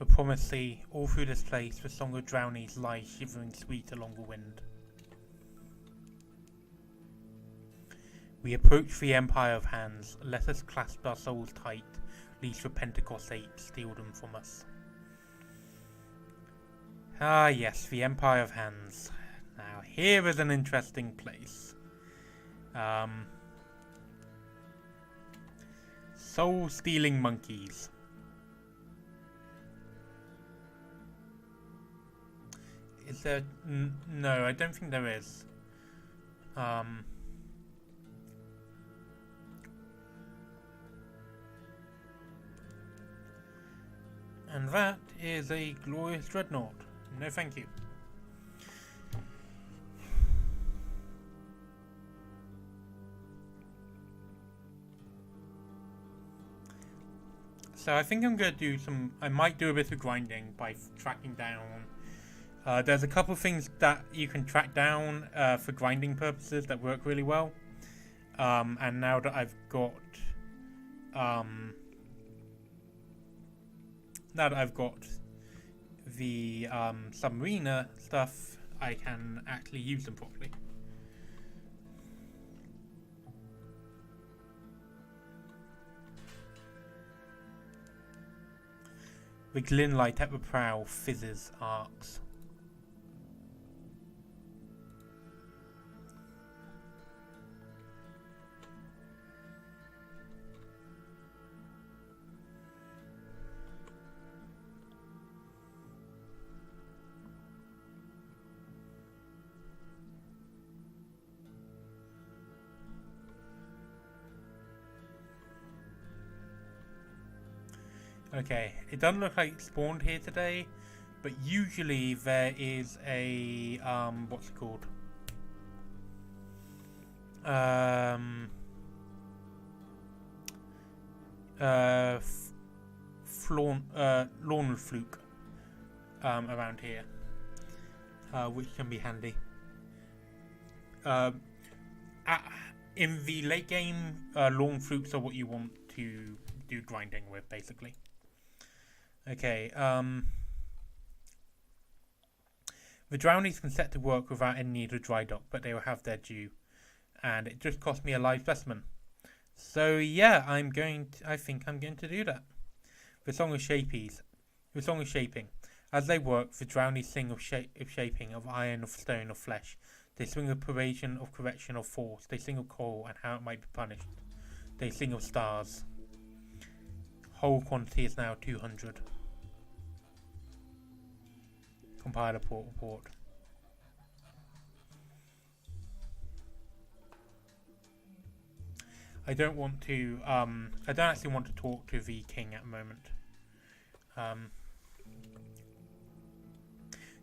A promised sea, all through this place, the song of drownies lies shivering sweet along the wind. We approach the empire of hands, let us clasp our souls tight, lest the Pentecost 8 steal them from us. Ah yes, the empire of hands. Now here is an interesting place. Soul-stealing monkeys. Is there... no, I don't think there is. And that is a glorious dreadnought. No thank you. So I think I'm going to do some... I might do a bit of grinding by tracking down... there's a couple of things that you can track down for grinding purposes that work really well. And now that I've got... now that I've got the submariner stuff, I can actually use them properly. The glint light at the prow fizzes arcs. Okay, it doesn't look like it spawned here today, but usually there is a, what's it called? Lawn fluke, around here, which can be handy. In the late game, lawn flukes are what you want to do grinding with, basically. Okay, the drownies can set to work without any need of dry dock, but they will have their due. And it just cost me a live specimen. So yeah, I think I'm going to do that. The Song of Shapies. The Song of Shaping. As they work, the drownies sing of shaping, of iron, of stone, of flesh. They sing of probation, of correction, of force. They sing of coal and how it might be punished. They sing of stars. Whole quantity is now 200. Compiler port report. I don't actually want to talk to the king at the moment.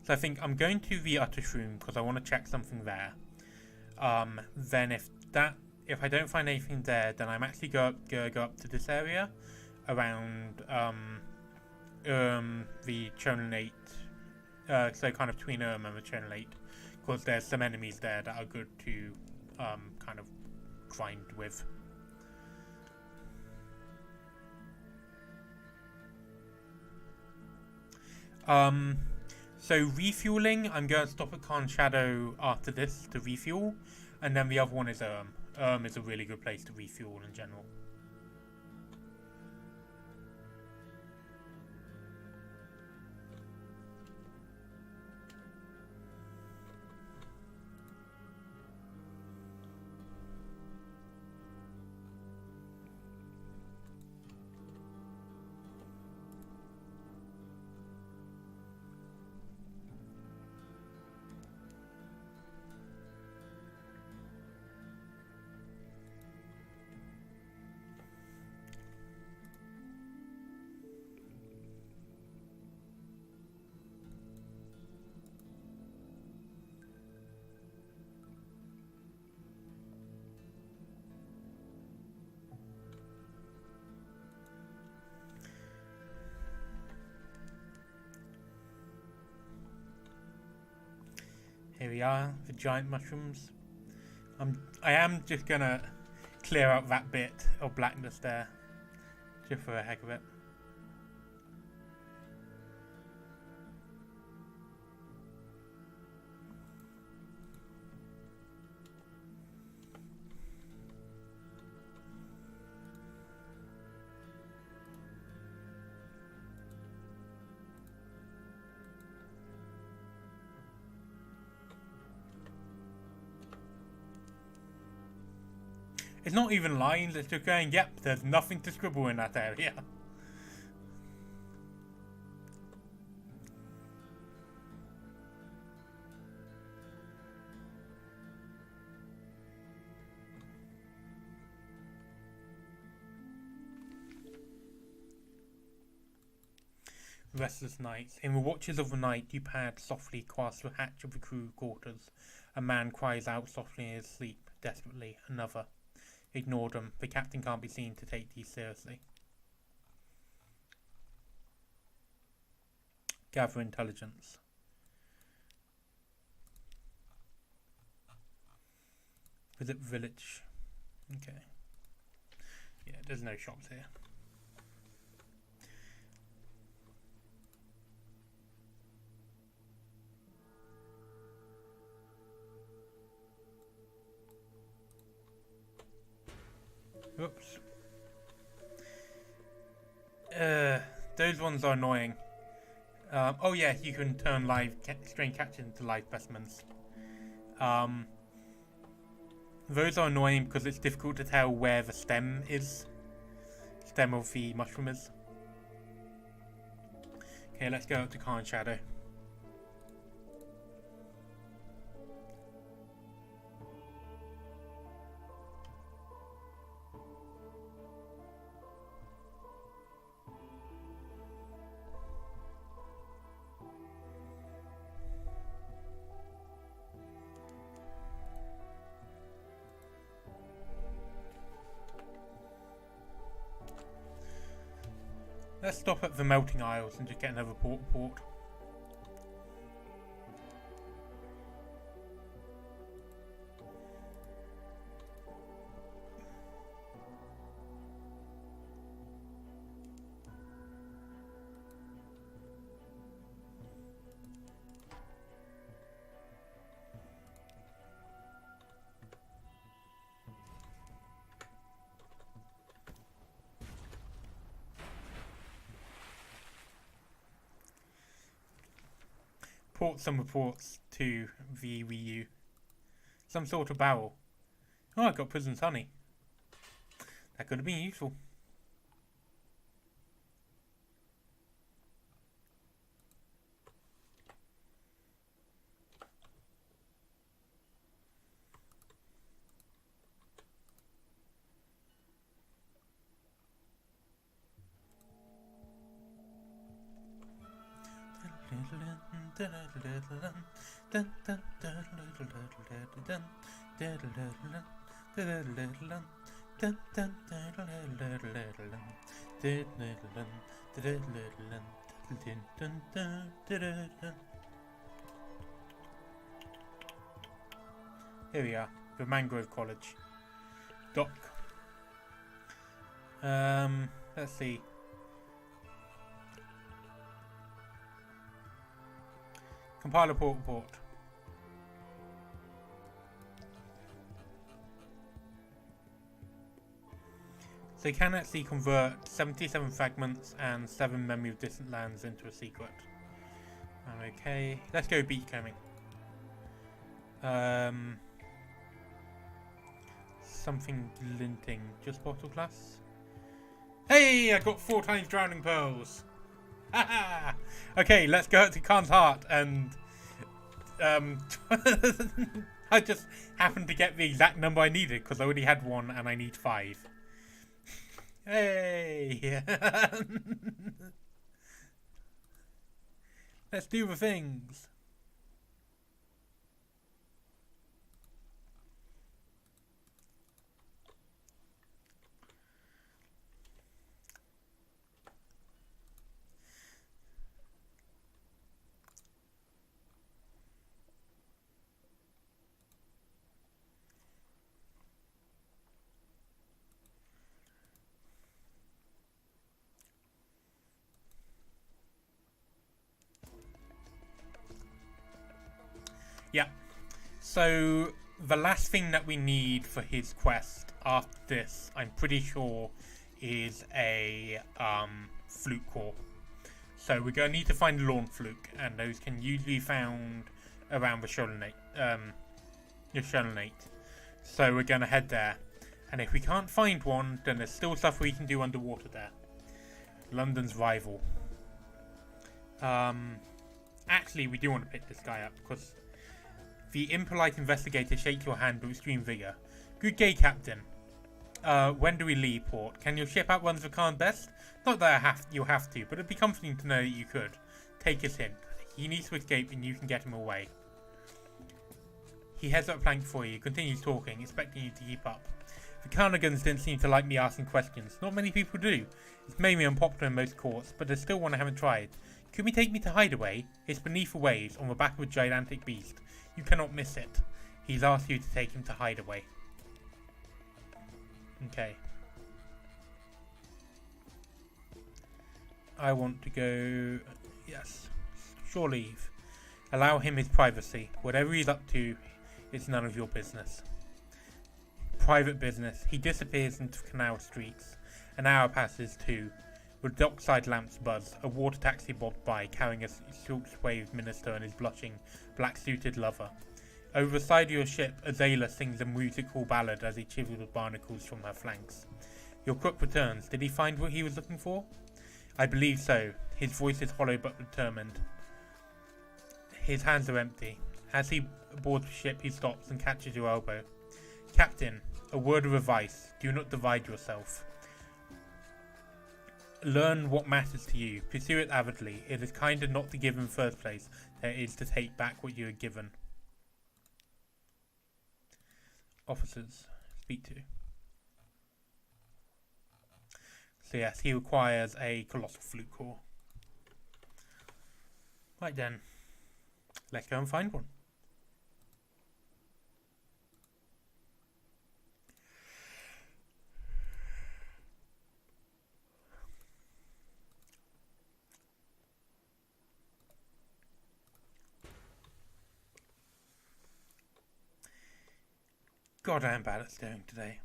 So I think I'm going to the Uttish room because I want to check something there. Then if I don't find anything there, then I'm actually go up to this area around the Chonanate, so kind of between and the Chonanate, because there's some enemies there that are good to kind of grind with. So refueling, I'm going to stop at Khan Shadow after this to refuel, and then the other one is is a really good place to refuel in general. Here we are, the giant mushrooms. I am just gonna clear out that bit of blackness there, just for the heck of it. It's not even lines, it's just going, yep, there's nothing to scribble in that area. Restless nights. In the watches of the night, you pad softly past the hatch of the crew quarters. A man cries out softly in his sleep, desperately. Another. Ignore them. The captain can't be seen to take these seriously. Gather intelligence. Visit village. Okay. Yeah, there's no shops here. Oops. Those ones are annoying. Oh yeah, you can turn live strain catch into live specimens. Those are annoying because it's difficult to tell where the stem is. Stem of the mushroom is. Okay, let's go up to Khan Shadow. Let's stop at the melting isles and just get another port. Port some reports to the Wii U. Some sort of barrel. Oh, I got prison's honey. That could have been useful. Here we are, the Mangrove College. Dock. Let's see. Compile a port report. So you can actually convert 77 fragments and 7 memory of distant lands into a secret. Okay, let's go beachcombing. Something glinting. Just bottle class? Hey, I got 4 times drowning pearls. Haha! Okay, let's go to Khan's Heart and I just happened to get the exact number I needed because I already had 1 and I need 5. Hey! Let's do the things. Yeah, so the last thing that we need for his quest after this, I'm pretty sure, is a flute core. So we're going to need to find lawn fluke, and those can usually be found around the Sholenate. So we're going to head there, And if we can't find one, then there's still stuff we can do underwater there. London's rival. Actually, we do want to pick this guy up, because the impolite investigator shakes your hand with extreme vigour. Good day, Captain. When do we leave port? Can your ship outrun the Khan best? Not that you'll have to, but it'd be comforting to know that you could. Take his hint. He needs to escape and you can get him away. He heads up plank for you, continues talking, expecting you to keep up. The Carnagans didn't seem to like me asking questions. Not many people do. It's made me unpopular in most courts, but there's still one I haven't tried. Could we take me to Hideaway? It's beneath the waves, on the back of a gigantic beast. You cannot miss it. He's asked you to take him to Hideaway. Okay. I want to go... Yes. Shore leave. Allow him his privacy. Whatever he's up to, it's none of your business. Private business. He disappears into canal streets. An hour passes too. With dockside lamps buzz, a water taxi bobbed by, carrying a silk-swathed minister and his blushing, black-suited lover. Over the side of your ship, Azala sings a musical ballad as he chivels with barnacles from her flanks. Your crook returns. Did he find what he was looking for? I believe so. His voice is hollow but determined. His hands are empty. As he boards the ship, he stops and catches your elbow. Captain, a word of advice. Do not divide yourself. Learn what matters to you. Pursue it avidly. It is kinder not to give in the first place than it is to take back what you are given. Officers. Speak to. So yes, he requires a colossal flute core. Right then. Let's go and find one. God, I am bad at staring today.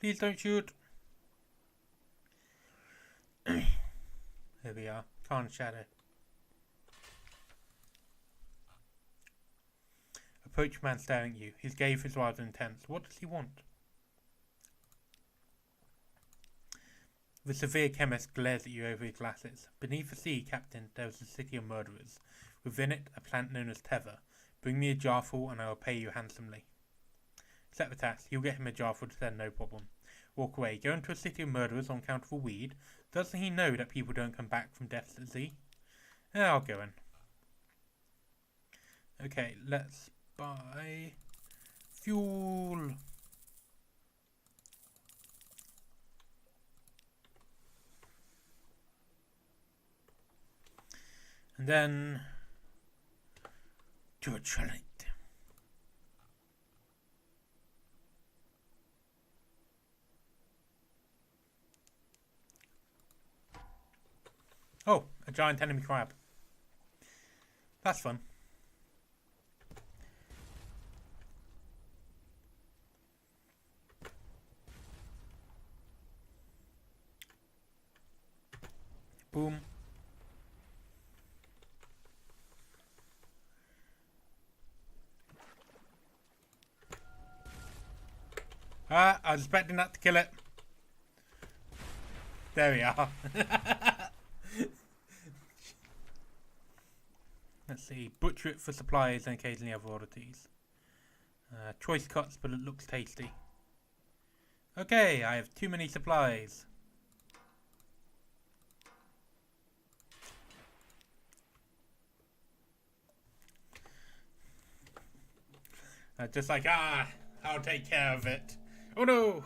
Please don't shoot. Here we are. Khan Shadow. Approach man staring at you. His gaze is rather intense. What does he want? The severe chemist glares at you over his glasses. Beneath the sea, Captain, there is a city of murderers. Within it, a plant known as tether. Bring me a jarful and I will pay you handsomely. Accept the task. You'll get him a jarful to send, no problem. Walk away. Go into a city of murderers on account of a weed. Doesn't he know that people don't come back from death at ZEE? I'll go in. Okay, let's buy fuel. And then to a challenge. Oh, a giant enemy crab. That's fun. Boom. I was expecting that to kill it. There we are. Let's see. Butcher it for supplies and occasionally other oddities. Choice cuts, but it looks tasty. Okay, I have too many supplies. Just like, I'll take care of it. Oh no!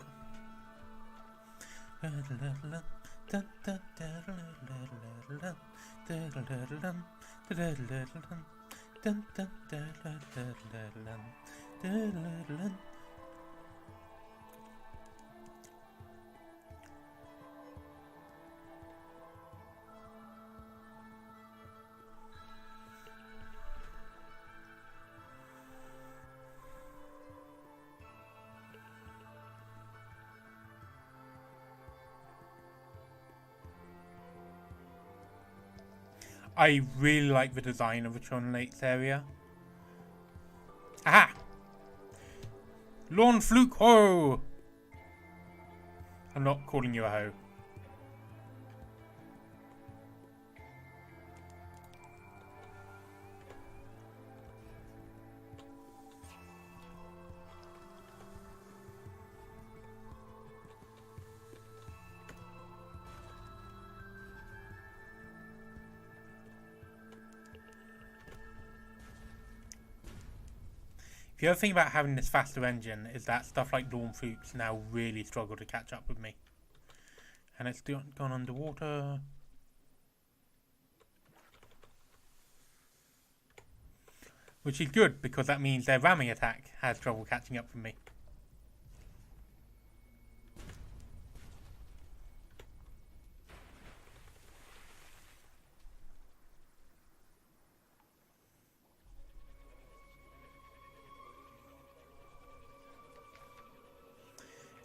I really like the design of the Tron Lakes area. Aha! Lawn Fluke Ho! I'm not calling you a hoe. The other thing about having this faster engine is that stuff like Dawn Flukes now really struggle to catch up with me. And it's gone underwater. Which is good, because that means their ramming attack has trouble catching up with me.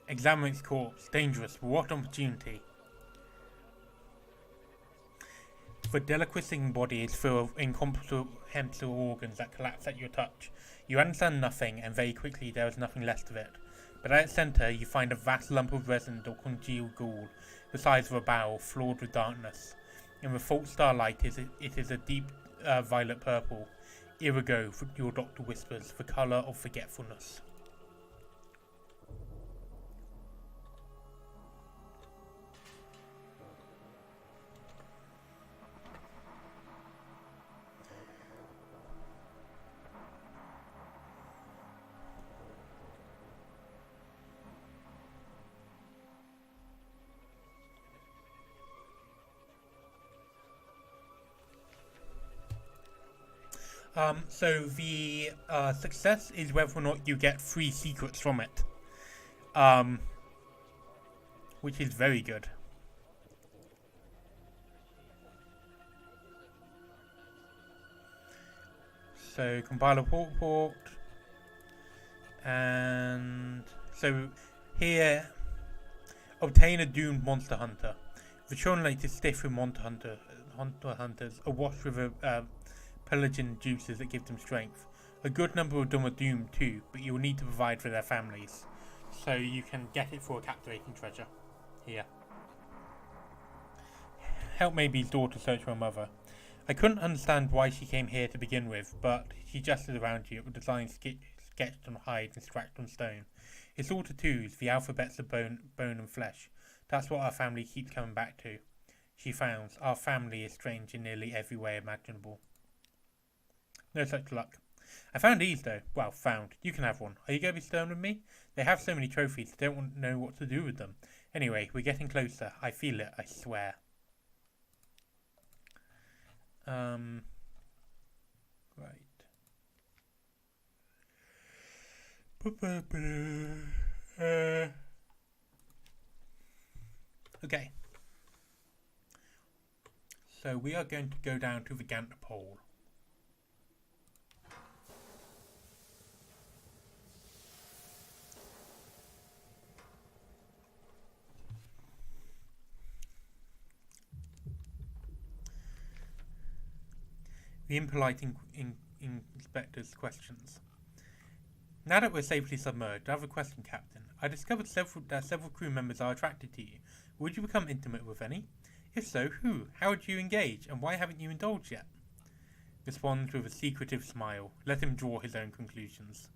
Examine its corpse. Dangerous. What opportunity? The deliquescing body is full of incomprehensible organs that collapse at your touch. You understand nothing, and very quickly there is nothing left of it. But at its centre you find a vast lump of resin or congealed ghoul, the size of a barrel, flawed with darkness. In the fault starlight it is a deep violet purple. Irigo, your doctor whispers, the colour of forgetfulness. So the success is whether or not you get 3 secrets from it, which is very good. So compile a report, and so here, obtain a doomed monster hunter. The Tron Lake is stiff with monster hunters, awash with pelagian juices that give them strength. A good number of them are doomed too, but you will need to provide for their families. So you can get it for a captivating treasure. Here. Help Maybe's daughter search for her mother. I couldn't understand why she came here to begin with, but she gestured around you with designs sketched on hide and scratched on stone. It's all tattoos, the alphabets of bone and flesh. That's what our family keeps coming back to. She frowns. Our family is strange in nearly every way imaginable. No such luck. I found these though. Well, found. You can have one. Are you going to be stern with me? They have so many trophies, I don't want to know what to do with them. Anyway, we're getting closer. I feel it, I swear. Right. Okay. So we are going to go down to the Gant pole. The impolite inspector's questions. Now that we're safely submerged, I have a question, Captain. I discovered that several crew members are attracted to you. Would you become intimate with any? If so, who? How would you engage? And why haven't you indulged yet? Responds with a secretive smile. Let him draw his own conclusions.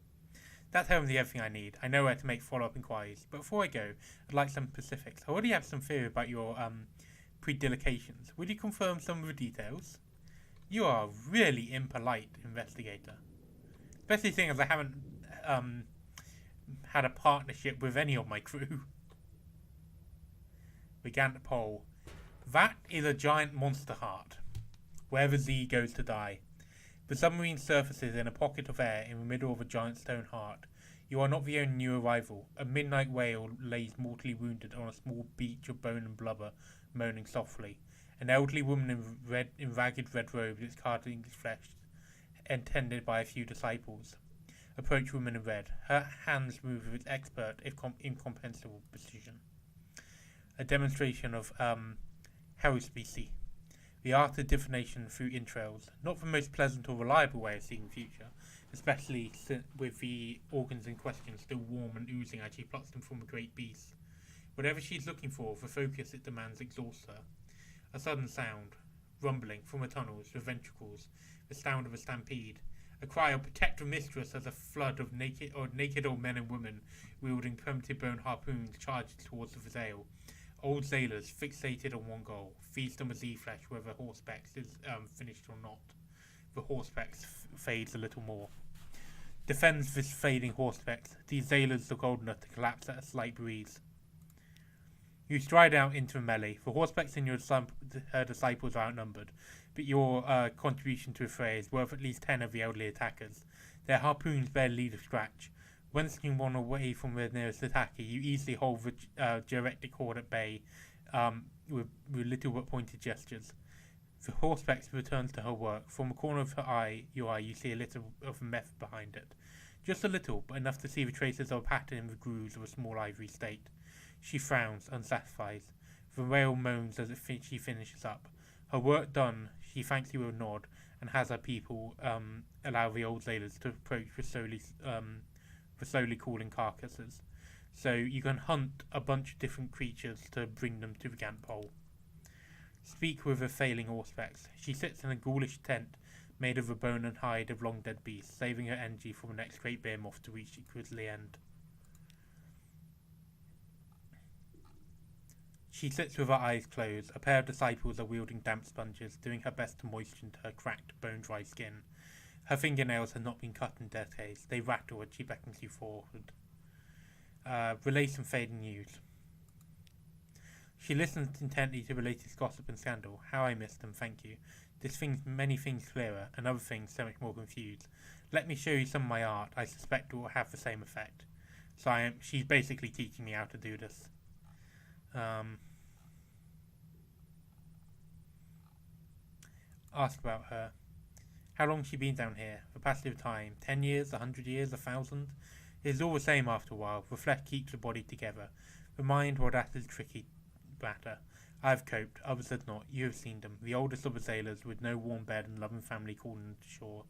That tells me everything I need. I know where to make follow-up inquiries. But before I go, I'd like some specifics. I already have some theory about your predilications. Would you confirm some of the details? You are a really impolite investigator. Especially seeing as I haven't had a partnership with any of my crew. Began to poll. That is a giant monster heart. Where the ZEE goes to die. The submarine surfaces in a pocket of air in the middle of a giant stone heart. You are not the only new arrival. A midnight whale lays mortally wounded on a small beach of bone and blubber, moaning softly. An elderly woman in ragged red robes is carting its flesh, attended by a few disciples. Approach woman in red. Her hands move with expert, if incomprehensible precision. A demonstration of haruspice. the art of divination through entrails. Not the most pleasant or reliable way of seeing the future, especially with the organs in question still warm and oozing as she plucks them from a great beast. Whatever she is looking for, the focus it demands exhausts her. A sudden sound, rumbling from the tunnels, the ventricles, the sound of a stampede. A cry of protect the mistress as a flood of naked old men and women wielding primitive bone harpoons charged towards the Vazale. Old sailors, fixated on one goal, feast on the ZEE flesh whether Horsepex is finished or not. The Horsepex fades a little more. Defends this fading Horsepex. These sailors look old enough to collapse at a slight breeze. You stride out into a melee. The Horsepex and your disciples are outnumbered, but your contribution to the fray is worth at least 10 of the elderly attackers. Their harpoons barely leave a scratch. Wrencing one away from the nearest attacker, you easily hold the Gerectic horde at bay with little but pointed gestures. The Horsepex returns to her work. From the corner of your eye, you see a little of meth behind it. Just a little, but enough to see the traces of a pattern in the grooves of a small ivory state. She frowns, unsatisfied. The rail moans as she finishes up. Her work done, she thanks you with a nod, and has her people allow the old sailors to approach the slowly cooling carcasses. So you can hunt a bunch of different creatures to bring them to the Gant Pole. Speak with a failing Horsepex. She sits in a ghoulish tent made of the bone and hide of long-dead beasts, saving her energy for the next great bear moth to reach its grisly end. She sits with her eyes closed. A pair of disciples are wielding damp sponges, doing her best to moisten her cracked, bone-dry skin. Her fingernails have not been cut in decades. They rattle as she beckons you forward. Relay some fading news. She listens intently to the latest gossip and scandal. How I miss them, thank you. This thing's many things clearer, and other things so much more confused. Let me show you some of my art. I suspect it will have the same effect. So she's basically teaching me how to do this. Ask about her. How long has she been down here? The passage of time. 10 years, 100 years, 1,000? It is all the same after a while. The flesh keeps the body together. The mind, well, that is a tricky matter. I have coped, others have not. You have seen them. The oldest of the sailors, with no warm bed and loving family calling them to shore.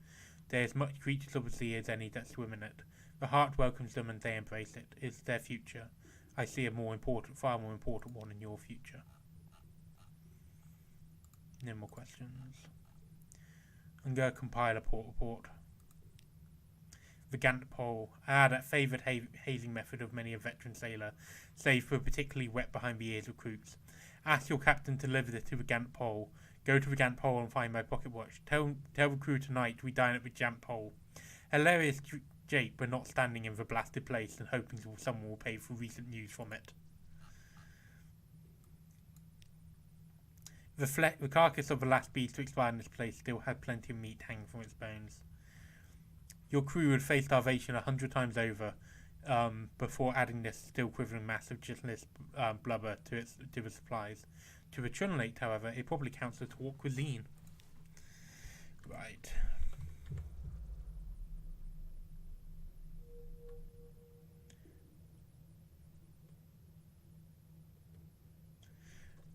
They are as much creatures of the sea as any that swim in it. The heart welcomes them and they embrace it. It is their future. I see a far more important one in your future. No more questions. I'm going to compile a port report. The Gant Pole. That favoured hazing method of many a veteran sailor, save for particularly wet behind the ears recruits. Ask your captain to deliver it to the Gant Pole. Go to the Gant Pole and find my pocket watch. Tell the crew tonight we dine at the Gant Pole. Hilarious Jake, but not standing in the blasted place and hoping someone will pay for recent news from it. The carcass of the last beast to expire in this place still had plenty of meat hanging from its bones. Your crew would face starvation 100 times over before adding this still quivering mass of chitinous blubber to the supplies. To the Trinolate, however, it probably counts as haute cuisine. Right.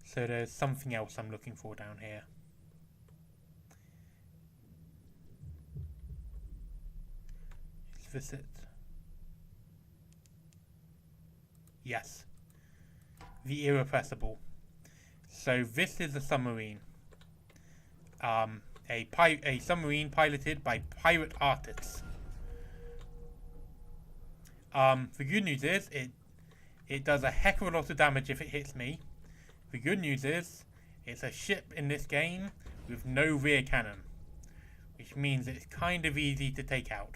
So there's something else I'm looking for down here. Is this it? Yes. The Irrepressible. So this is a submarine. A submarine piloted by pirate artists. The good news is it does a heck of a lot of damage if it hits me. The good news is, it's a ship in this game with no rear cannon, which means it's kind of easy to take out.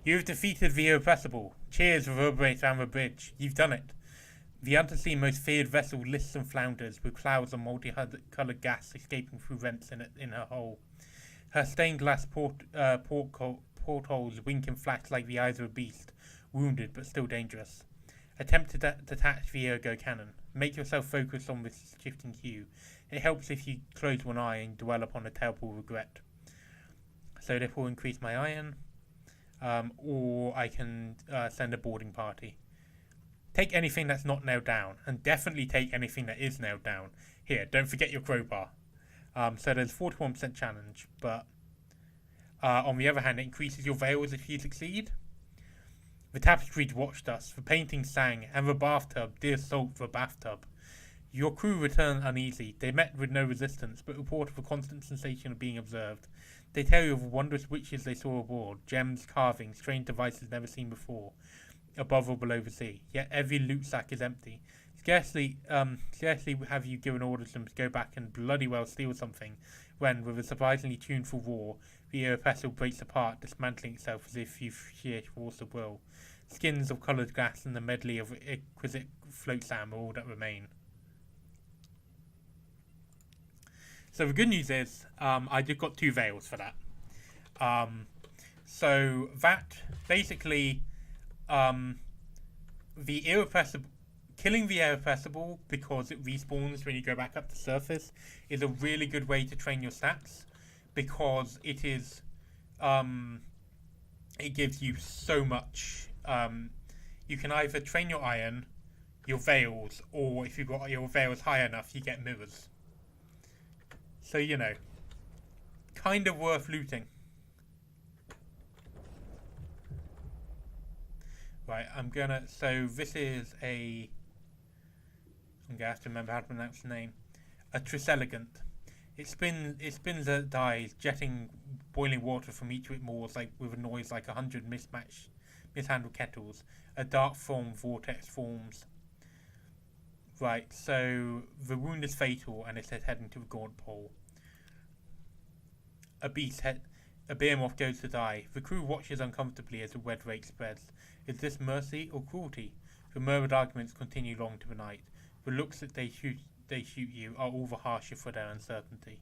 You've defeated the Irrepressible. Cheers reverberate around the bridge. You've done it. The undersea most feared vessel lists and flounders, with clouds of multi-coloured gas escaping through rents in her hull. Her stained glass portholes wink and flash like the eyes of a beast, wounded but still dangerous. Attempt to detach the ergo cannon. Make yourself focus on this shifting hue. It helps if you close one eye and dwell upon a terrible regret. So this will increase my iron. or I can send a boarding party. Take anything that's not nailed down, and definitely take anything that is nailed down. Here, don't forget your crowbar. So there's 41% challenge, but on the other hand, it increases your veils if you succeed. The tapestries watched us, the painting sang, and the bathtub, dear salt, the bathtub. Your crew returned uneasy. They met with no resistance, but reported the constant sensation of being observed. They tell you of wondrous witches they saw aboard, gems, carvings, strange devices never seen before, above or below the sea. Yet every loot sack is empty. Scarcely have you given orders to go back and bloody well steal something, when, with a surprisingly tuneful roar, the vessel breaks apart, dismantling itself as if you sheer force of will. Skins of coloured glass and the medley of exquisite float sand are all that remain. So the good news is, I just got 2 veils for that. So that basically, the irrepressible, killing the irrepressible because it respawns when you go back up to surface is a really good way to train your stats, because it is, it gives you so much. You can either train your iron, your veils, or if you've got your veils high enough, you get mirrors. So, you know, kind of worth looting. Right, so this is I'm gonna have to remember how to pronounce the name. A triselegant. It spins at dies, jetting boiling water from each of its maws with a noise like 100 mishandled kettles. A dark foam vortex forms. Right, so the wound is fatal and it's heading to the gaunt pole. A behemoth goes to die. The crew watches uncomfortably as the red rake spreads. Is this mercy or cruelty? The murmured arguments continue long to the night. The looks that they shoot you are all the harsher for their uncertainty.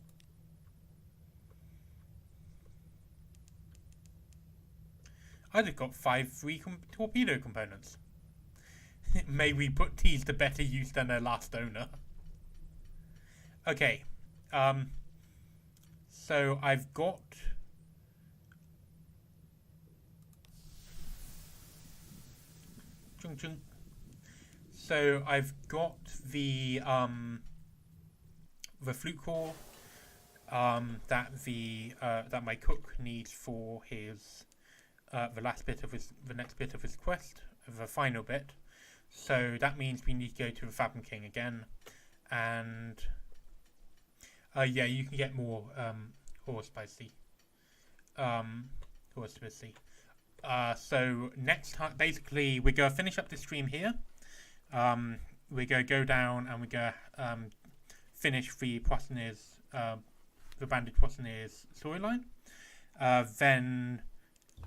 I just got 5 free torpedo components. May we put these to better use than their last owner. Okay, so I've got the flute core that my cook needs for his the next bit of his quest, the final bit. So that means we need to go to the Fathom King again, and yeah, you can get more horse by sea. So next time, basically, we're gonna finish up the stream here. We're gonna go down and we're gonna finish the Poissonniers, the Banded Poissonniers storyline. Then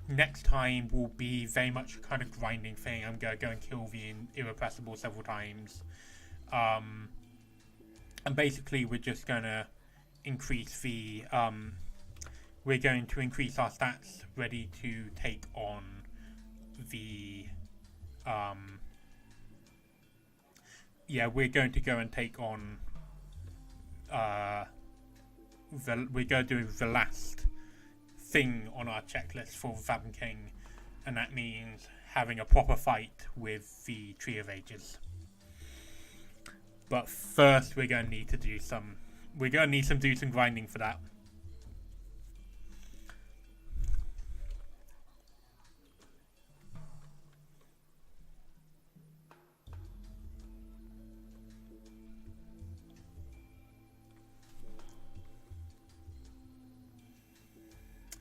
next time will be very much a kind of grinding thing. I'm gonna go and kill the Irrepressible several times, and basically we're just gonna increase the we're going to increase our stats ready to take on the yeah, we're going to go and take on we're going to do the last thing on our checklist for Fathom King, and that means having a proper fight with the Tree of Ages. But first we're going to need to do some grinding for that.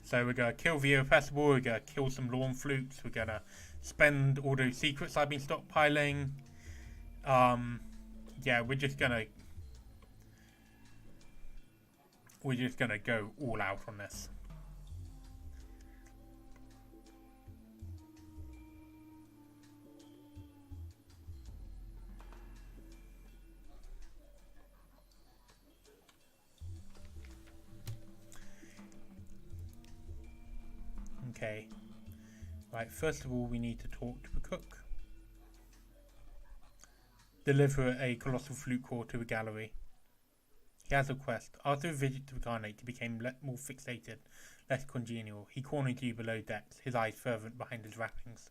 So we're going to kill the Irrepressible, we're going to kill some lawn flutes, we're going to spend all those secrets I've been stockpiling. Yeah, we're just going to go all out on this. Okay, right, first of all we need to talk to the cook. Deliver a colossal flute core to the gallery. He has a request. After a visit to the Garnate, he became more fixated, less congenial. He cornered you below decks, his eyes fervent behind his wrappings.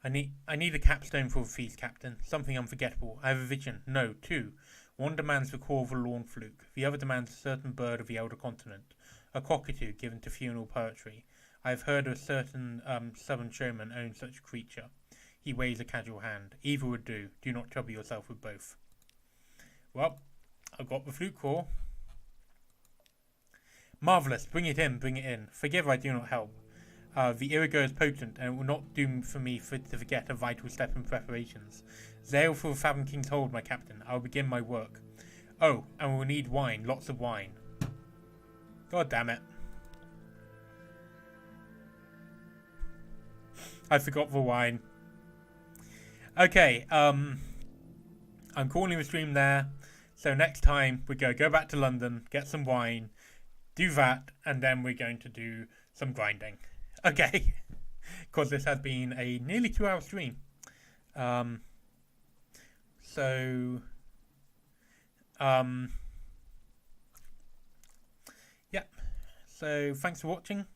I need a capstone for the feast, Captain. Something unforgettable. I have a vision. No, two. One demands the call of a lawn fluke. The other demands a certain bird of the elder continent. A cockatoo given to funeral poetry. I have heard a certain southern showman owns such a creature. He waves a casual hand. Either would do. Do not trouble yourself with both. Well, I've got the flute call. Marvellous. Bring it in, bring it in. Forgive I do not help. The Irigo is potent, and it will not do for me to forget a vital step in preparations. Sail for the Fathom King's Hold, my captain. I will begin my work. Oh, and we'll need wine, lots of wine. God damn it. I forgot the wine. Okay, I'm calling the stream there. So next time we go back to London, get some wine, do that, and then we're going to do some grinding. Okay, because this has been a nearly 2-hour stream. Yeah. So thanks for watching.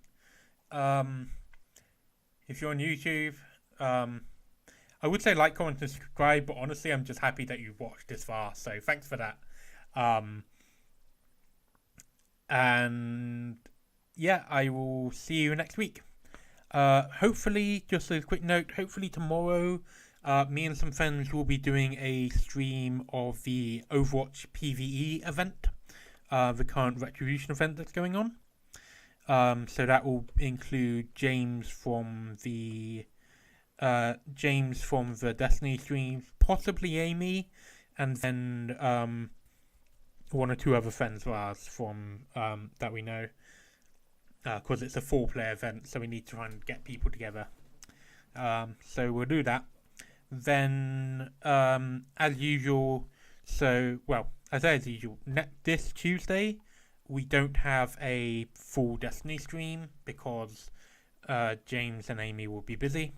If you're on YouTube, I would say like, comment, and subscribe, but honestly, I'm just happy that you watched this far. So thanks for that. And yeah, I will see you next week. Hopefully, just a quick note, hopefully tomorrow, me and some friends will be doing a stream of the Overwatch PvE event, the current Retribution event that's going on. So that will include James from the Destiny stream, possibly Amy, and then one or two other friends of ours from that we know. Because it's a 4-player event, so we need to try and get people together. So we'll do that. Then, as usual, as usual, this Tuesday, we don't have a full Destiny stream because James and Amy will be busy.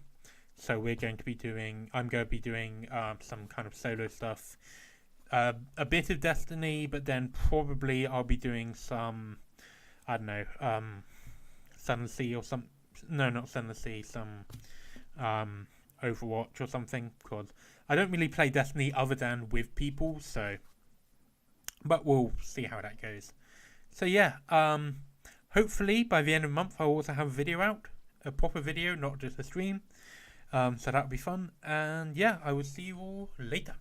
So I'm going to be doing some kind of solo stuff. A bit of Destiny, but then probably I'll be doing some, I don't know, Sunless Sea or some, no, not Sunless Sea, some Overwatch or something, because I don't really play Destiny other than with people, so, but we'll see how that goes. So yeah, hopefully by the end of the month I'll also have a video out, a proper video, not just a stream, so that'll be fun, and yeah, I will see you all later.